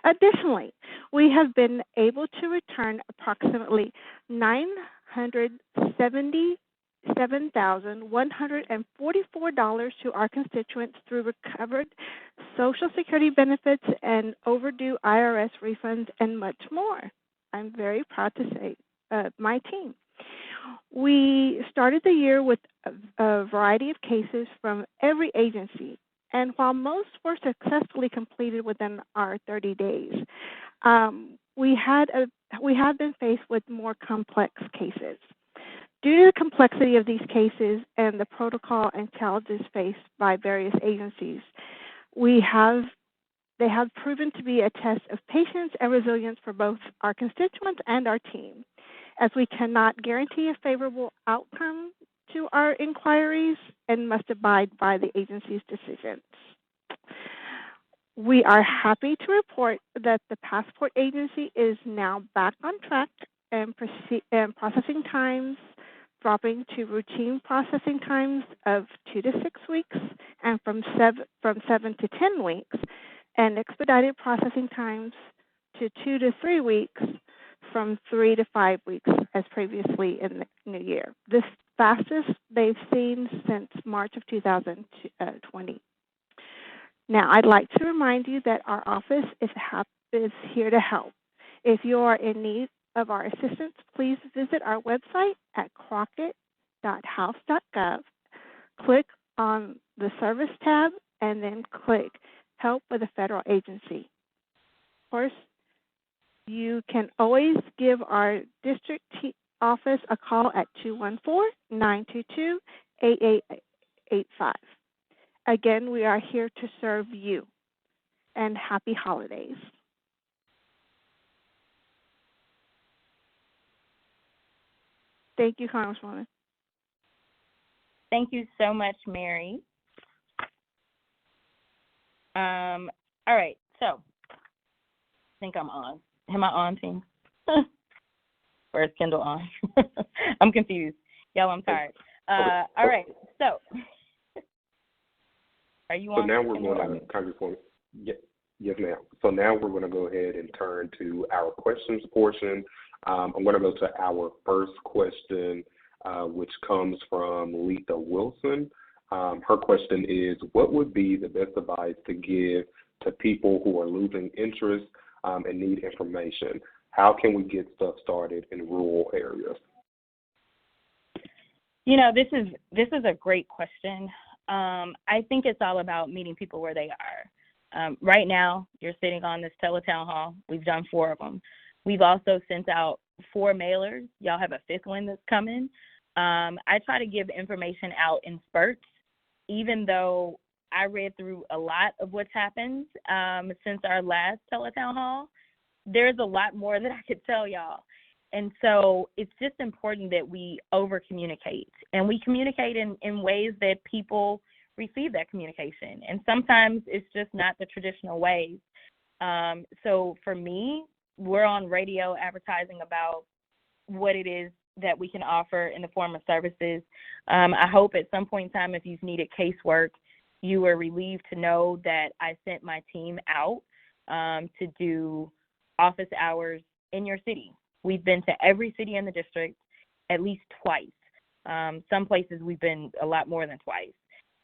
Additionally, we have been able to return approximately $977,144 to our constituents through recovered Social Security benefits and overdue IRS refunds and much more. I'm very proud to say my team. We started the year with a variety of cases from every agency, and while most were successfully completed within our 30 days, we have been faced with more complex cases. Due to the complexity of these cases and the protocol and challenges faced by various agencies, they have proven to be a test of patience and resilience for both our constituents and our team. As we cannot guarantee a favorable outcome to our inquiries and must abide by the agency's decisions. We are happy to report that the passport agency is now back on track and processing times dropping to routine processing times of 2 to 6 weeks and from 7 to 10 weeks, and expedited processing times to 2 to 3 weeks from 3 to 5 weeks as previously in the new year. This fastest they've seen since March of 2020. Now, I'd like to remind you that our office is here to help. If you are in need of our assistance, please visit our website at crockett.house.gov, click on the Service tab, and then click Help with a Federal Agency. Of course, you can always give our district office a call at 214-922-8885. Again, we are here to serve you, and happy holidays. Thank you, Congresswoman. Thank you so much, Mary. All right, so I think I'm on. Am I on, team? Or is Kendall on? I'm confused. Y'all, I'm tired. All right, so are you on? So now we're going to, Congresswoman. Yes, ma'am. So now we're going to go ahead and turn to our questions portion. I'm going to go to our first question, which comes from Letha Wilson. Her question is, what would be the best advice to give to people who are losing interest and need information? How can we get stuff started in rural areas? You know, this is a great question. I think it's all about meeting people where they are. Right now, you're sitting on this Tele-Town hall. We've done 4 of them. We've also sent out 4 mailers. Y'all have a 5th one that's coming. I try to give information out in spurts, even though I read through a lot of what's happened since our last Tele-Town hall. There's a lot more that I could tell y'all. And so it's just important that we over-communicate. And we communicate in ways that people receive that communication. And sometimes it's just not the traditional ways. So for me, we're on radio advertising about what it is that we can offer in the form of services. I hope at some point in time, if you've needed casework, you were relieved to know that I sent my team out to do office hours in your city. We've been to every city in the district at least twice. Some places we've been a lot more than twice.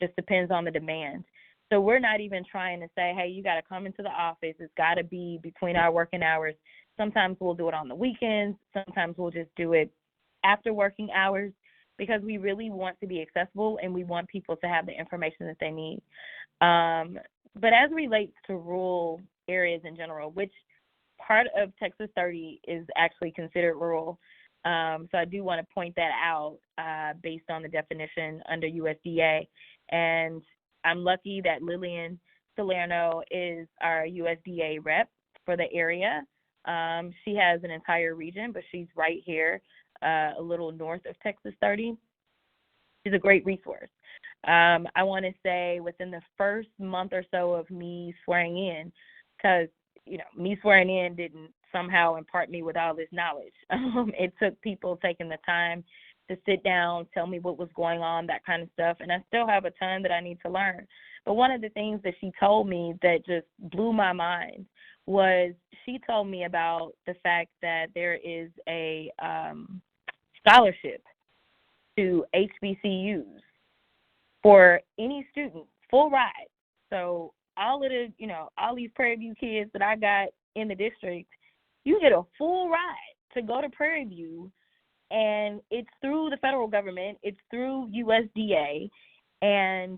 Just depends on the demand. So we're not even trying to say, hey, you got to come into the office. It's got to be between our working hours. Sometimes we'll do it on the weekends. Sometimes we'll just do it after working hours because we really want to be accessible and we want people to have the information that they need. But as it relates to rural areas in general, which part of Texas 30 is actually considered rural, so I do want to point that out based on the definition under USDA. And I'm lucky that Lillian Salerno is our USDA rep for the area. She has an entire region, but she's right here, a little north of Texas 30. She's a great resource. I want to say within the first month or so of me swearing in, because, me swearing in didn't somehow impart me with all this knowledge. It took people taking the time to sit down, tell me what was going on, that kind of stuff. And I still have a ton that I need to learn. But one of the things that she told me that just blew my mind was she told me about the fact that there is a scholarship to HBCUs for any student, full ride. So all of the, all these Prairie View kids that I got in the district, you get a full ride to go to Prairie View. And it's through the federal government, it's through USDA, and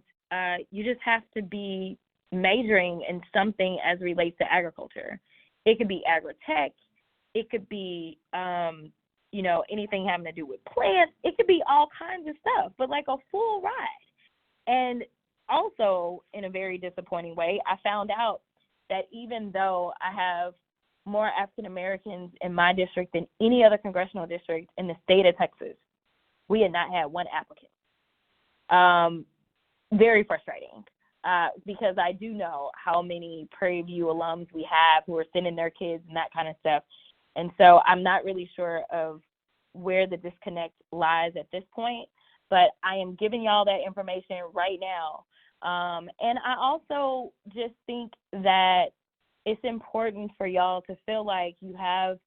you just have to be majoring in something as it relates to agriculture. It could be agri-tech, it could be, anything having to do with plants, it could be all kinds of stuff, but like a full ride. And also, in a very disappointing way, I found out that even though I have more African Americans in my district than any other congressional district in the state of Texas, we had not had one applicant. Very frustrating because I do know how many Prairie View alums we have who are sending their kids and that kind of stuff. And so I'm not really sure of where the disconnect lies at this point, but I am giving y'all that information right now. And I also just think that it's important for y'all to feel like you have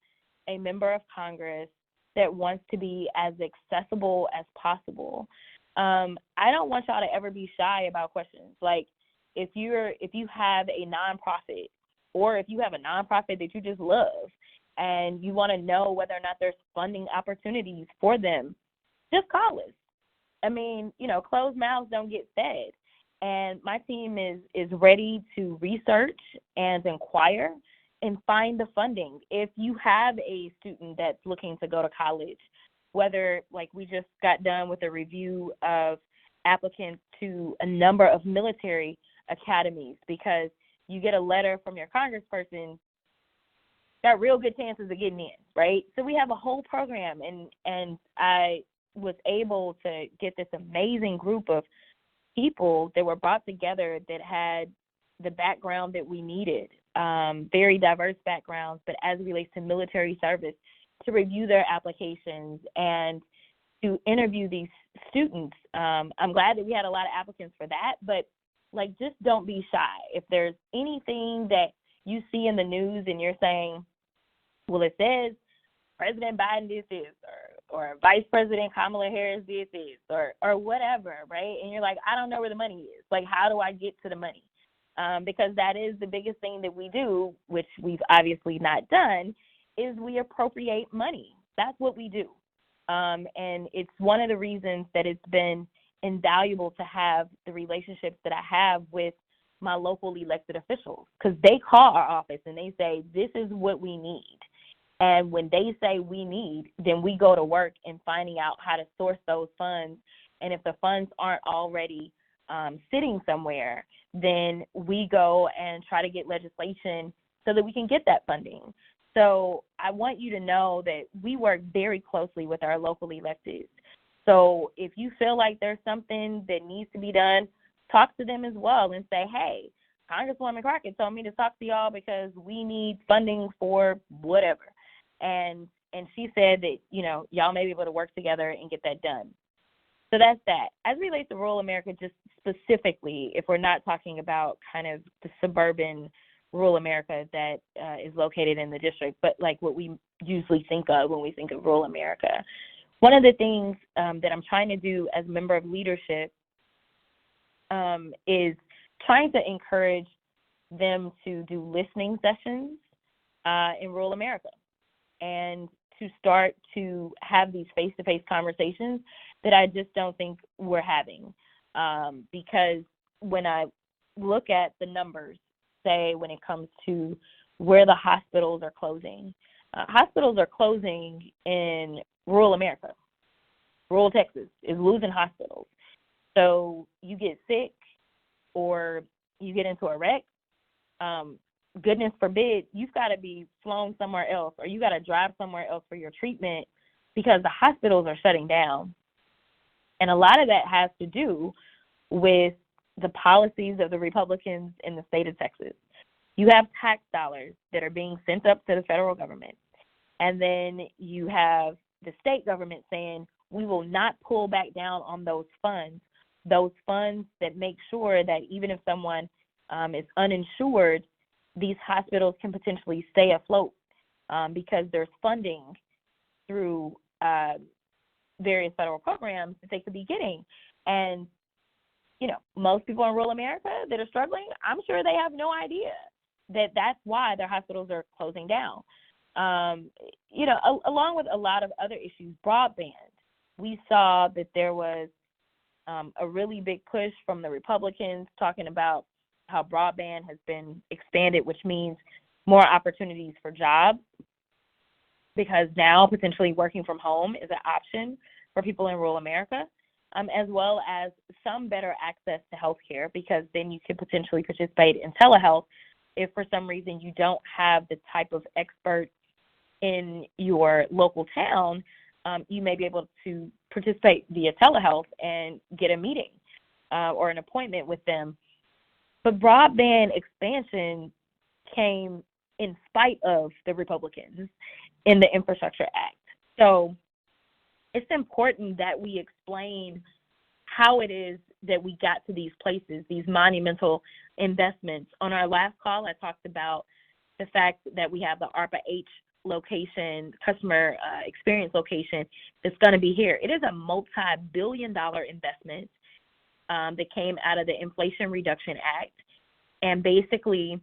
a member of Congress that wants to be as accessible as possible. I don't want y'all to ever be shy about questions. Like if you have a nonprofit, or if you have a nonprofit that you just love and you want to know whether or not there's funding opportunities for them, just call us. I mean, closed mouths don't get fed. And my team is ready to research and inquire and find the funding. If you have a student that's looking to go to college, whether like we just got done with a review of applicants to a number of military academies, because you get a letter from your congressperson, got real good chances of getting in, right? So we have a whole program, and I was able to get this amazing group of people that were brought together that had the background that we needed, very diverse backgrounds, but as it relates to military service, to review their applications and to interview these students. I'm glad that we had a lot of applicants for that, but just don't be shy. If there's anything that you see in the news and you're saying, well, it says President Biden did this, or Vice President Kamala Harris did this, or whatever, right? And you're like, I don't know where the money is. Like, how do I get to the money? Because that is the biggest thing that we do, which we've obviously not done, is we appropriate money. That's what we do. And it's one of the reasons that it's been invaluable to have the relationships that I have with my local elected officials, because they call our office and they say, this is what we need. And when they say we need, then we go to work in finding out how to source those funds. And if the funds aren't already sitting somewhere, then we go and try to get legislation so that we can get that funding. So I want you to know that we work very closely with our local electeds. So if you feel like there's something that needs to be done, talk to them as well and say, hey, Congresswoman Crockett told me to talk to y'all because we need funding for whatever. And she said that, y'all may be able to work together and get that done. So that's that. As it relates to rural America, just specifically, if we're not talking about kind of the suburban rural America that is located in the district, but like what we usually think of when we think of rural America, one of the things that I'm trying to do as a member of leadership is trying to encourage them to do listening sessions in rural America and to start to have these face-to-face conversations that I just don't think we're having. Because when I look at the numbers, say when it comes to where the hospitals are closing in rural America. Rural Texas is losing hospitals. So you get sick or you get into a wreck, goodness forbid, you've got to be flown somewhere else or you got to drive somewhere else for your treatment because the hospitals are shutting down. And a lot of that has to do with the policies of the Republicans in the state of Texas. You have tax dollars that are being sent up to the federal government. And then you have the state government saying, we will not pull back down on those funds that make sure that even if someone is uninsured, these hospitals can potentially stay afloat because there's funding through various federal programs that they could be getting. And, most people in rural America that are struggling, I'm sure they have no idea that that's why their hospitals are closing down. Along with a lot of other issues, broadband, we saw that there was a really big push from the Republicans talking about how broadband has been expanded, which means more opportunities for jobs, because now potentially working from home is an option for people in rural America, as well as some better access to health care, because then you could potentially participate in telehealth if for some reason you don't have the type of expert in your local town. You may be able to participate via telehealth and get a meeting or an appointment with them. But broadband expansion came in spite of the Republicans in the Infrastructure Act. So it's important that we explain how it is that we got to these places, these monumental investments. On our last call, I talked about the fact that we have the ARPA-H location, customer experience location, that's going to be here. It is a multi-billion-dollar investment that came out of the Inflation Reduction Act. And basically,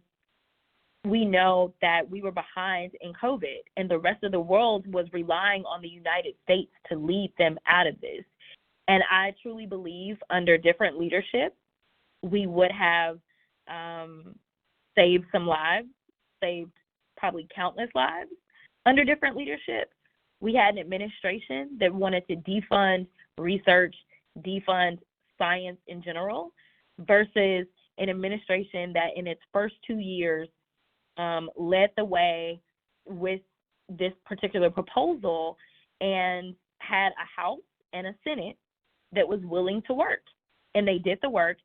we know that we were behind in COVID, and the rest of the world was relying on the United States to lead them out of this. And I truly believe under different leadership, we would have saved some lives, saved probably countless lives. Under different leadership, we had an administration that wanted to defund research, defund science in general, versus an administration that in its first 2 years led the way with this particular proposal and had a House and a Senate that was willing to work. And they did the work.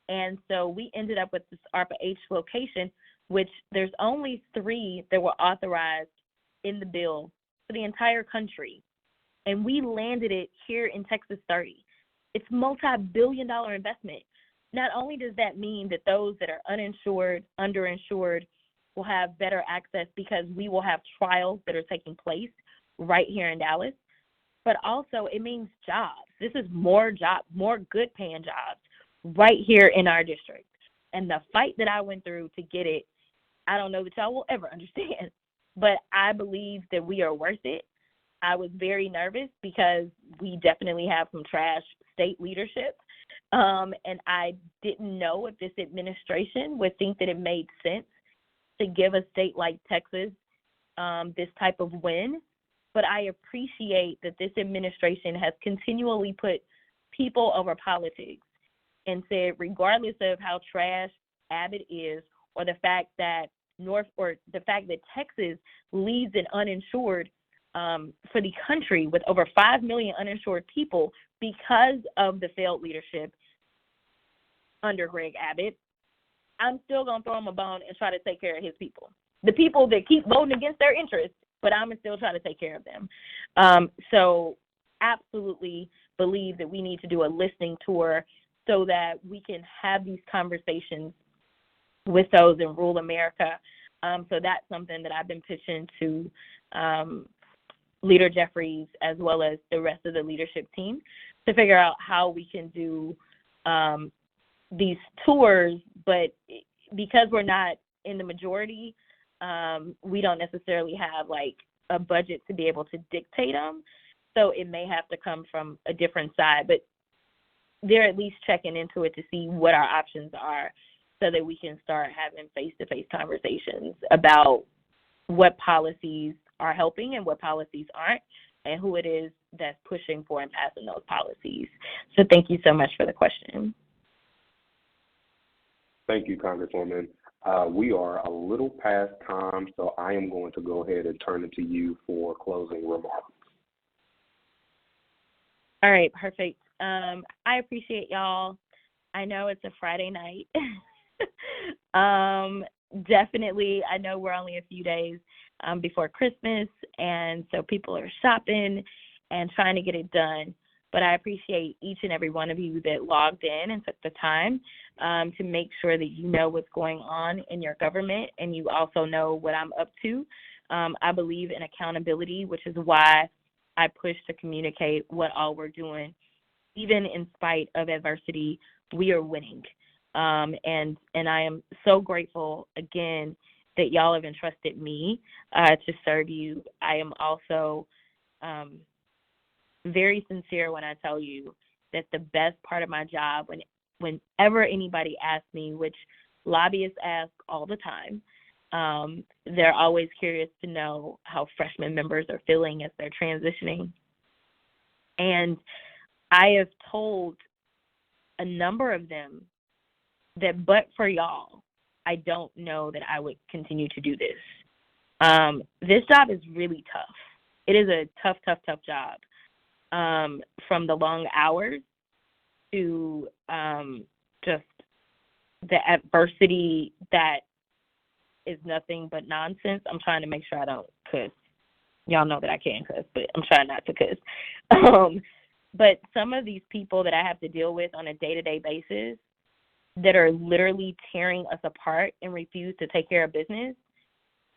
And so we ended up with this ARPA-H location, which there's only 3 that were authorized in the bill for the entire country. And we landed it here in Texas 30. It's multi-billion-dollar investment. Not only does that mean that those that are uninsured, underinsured will have better access because we will have trials that are taking place right here in Dallas, but also it means jobs. This is more jobs, more good paying jobs right here in our district. And the fight that I went through to get it, I don't know that y'all will ever understand, but I believe that we are worth it. I was very nervous because we definitely have some trash state leadership And I didn't know if this administration would think that it made sense to give a state like Texas this type of win. But I appreciate that this administration has continually put people over politics and said, regardless of how trash Abbott is, or the fact that Texas leads in uninsured for the country with over 5 million uninsured people because of the failed leadership under Greg Abbott, I'm still going to throw him a bone and try to take care of his people. The people that keep voting against their interests, but I'm going to still try to take care of them. So absolutely believe that we need to do a listening tour so that we can have these conversations with those in rural America. So that's something that I've been pitching to Leader Jeffries as well as the rest of the leadership team to figure out how we can do these tours, but because we're not in the majority, we don't necessarily have like a budget to be able to dictate them. So it may have to come from a different side, but they're at least checking into it to see what our options are so that we can start having face-to-face conversations about what policies are helping and what policies aren't, and who it is that's pushing for and passing those policies. So thank you so much for the question. Thank you, Congresswoman. We are a little past time, so I am going to go ahead and turn it to you for closing remarks. All right, perfect. I appreciate y'all. I know it's a Friday night. Definitely, I know we're only a few days before Christmas, and so people are shopping and trying to get it done. But I appreciate each and every one of you that logged in and took the time to make sure that you know what's going on in your government and you also know what I'm up to. I believe in accountability, which is why I push to communicate what all we're doing. Even in spite of adversity, we are winning. And I am so grateful, again, that y'all have entrusted me to serve you. I am also very sincere when I tell you that the best part of my job, whenever anybody asks me, which lobbyists ask all the time, they're always curious to know how freshman members are feeling as they're transitioning. And I have told a number of them that but for y'all, I don't know that I would continue to do this. This job is really tough. It is a tough job. From the long hours to just the adversity that is nothing but nonsense. I'm trying to make sure I don't cuss. Y'all know that I can cuss, but I'm trying not to cuss. But some of these people that I have to deal with on a day-to-day basis that are literally tearing us apart and refuse to take care of business,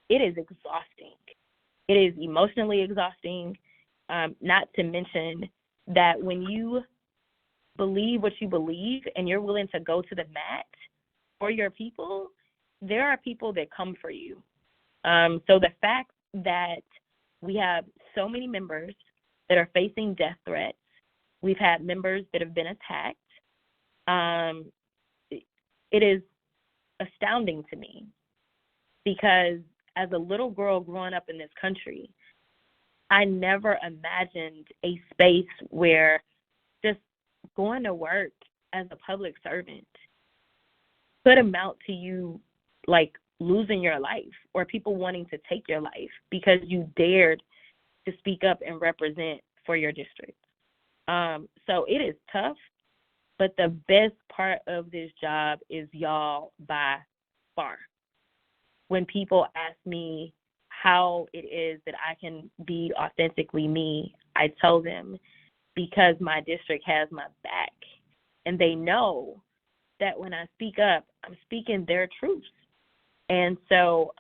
it is exhausting. It is emotionally exhausting. Not to mention that when you believe what you believe and you're willing to go to the mat for your people, there are people that come for you. So the fact that we have so many members that are facing death threats, we've had members that have been attacked, it is astounding to me because as a little girl growing up in this country, I never imagined a space where just going to work as a public servant could amount to you like losing your life or people wanting to take your life because you dared to speak up and represent for your district. So it is tough, but the best part of this job is y'all by far. When people ask me how it is that I can be authentically me, I tell them because my district has my back. And they know that when I speak up, I'm speaking their truths. And so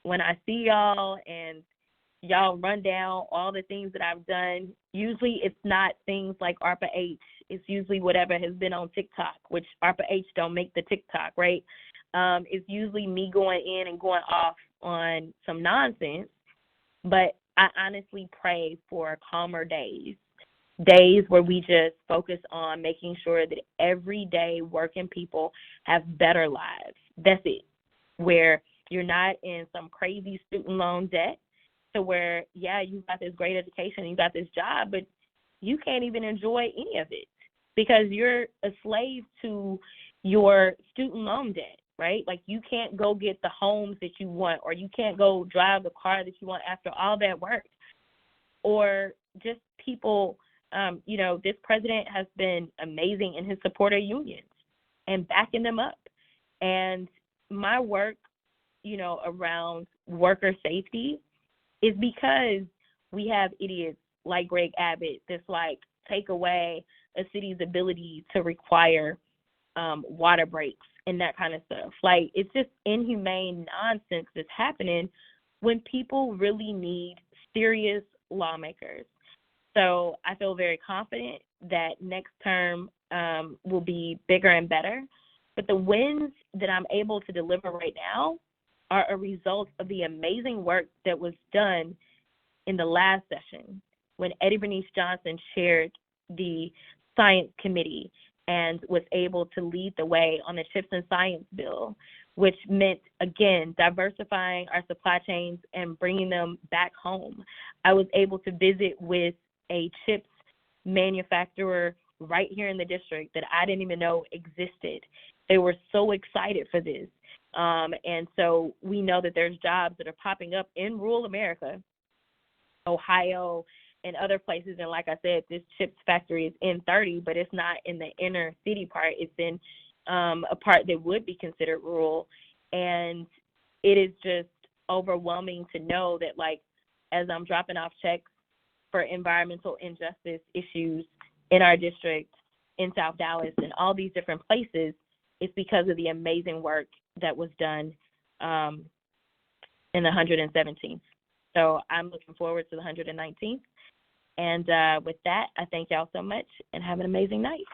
when I see y'all and y'all run down all the things that I've done, usually it's not things like ARPA H. It's usually whatever has been on TikTok, which ARPA H don't make the TikTok, right? It's usually me going in and going off on some nonsense, but I honestly pray for calmer days days where we just focus on making sure that everyday working people have better lives. That's it. Where you're not in some crazy student loan debt to where, yeah, you got this great education, you got this job, but you can't even enjoy any of it because you're a slave to your student loan debt, right? Like you can't go get the homes that you want, or you can't go drive the car that you want after all that work. Or just people, this president has been amazing in his support of unions and backing them up. And my work, around worker safety is because we have idiots like Greg Abbott that's like take away a city's ability to require water breaks and that kind of stuff. Like, it's just inhumane nonsense that's happening when people really need serious lawmakers. So I feel very confident that next term will be bigger and better. But the wins that I'm able to deliver right now are a result of the amazing work that was done in the last session when Eddie Bernice Johnson chaired the Science Committee and was able to lead the way on the CHIPS and Science Bill, which meant, again, diversifying our supply chains and bringing them back home. I was able to visit with a chips manufacturer right here in the district that I didn't even know existed. They were so excited for this. And so we know that there's jobs that are popping up in rural America, Ohio, and other places. And like I said, this chips factory is in 30, but it's not in the inner city part. It's in a part that would be considered rural. And it is just overwhelming to know that, like, as I'm dropping off checks for environmental injustice issues in our district, in South Dallas, and all these different places, it's because of the amazing work that was done in the 117th. So I'm looking forward to the 119th. And with that, I thank y'all so much and have an amazing night.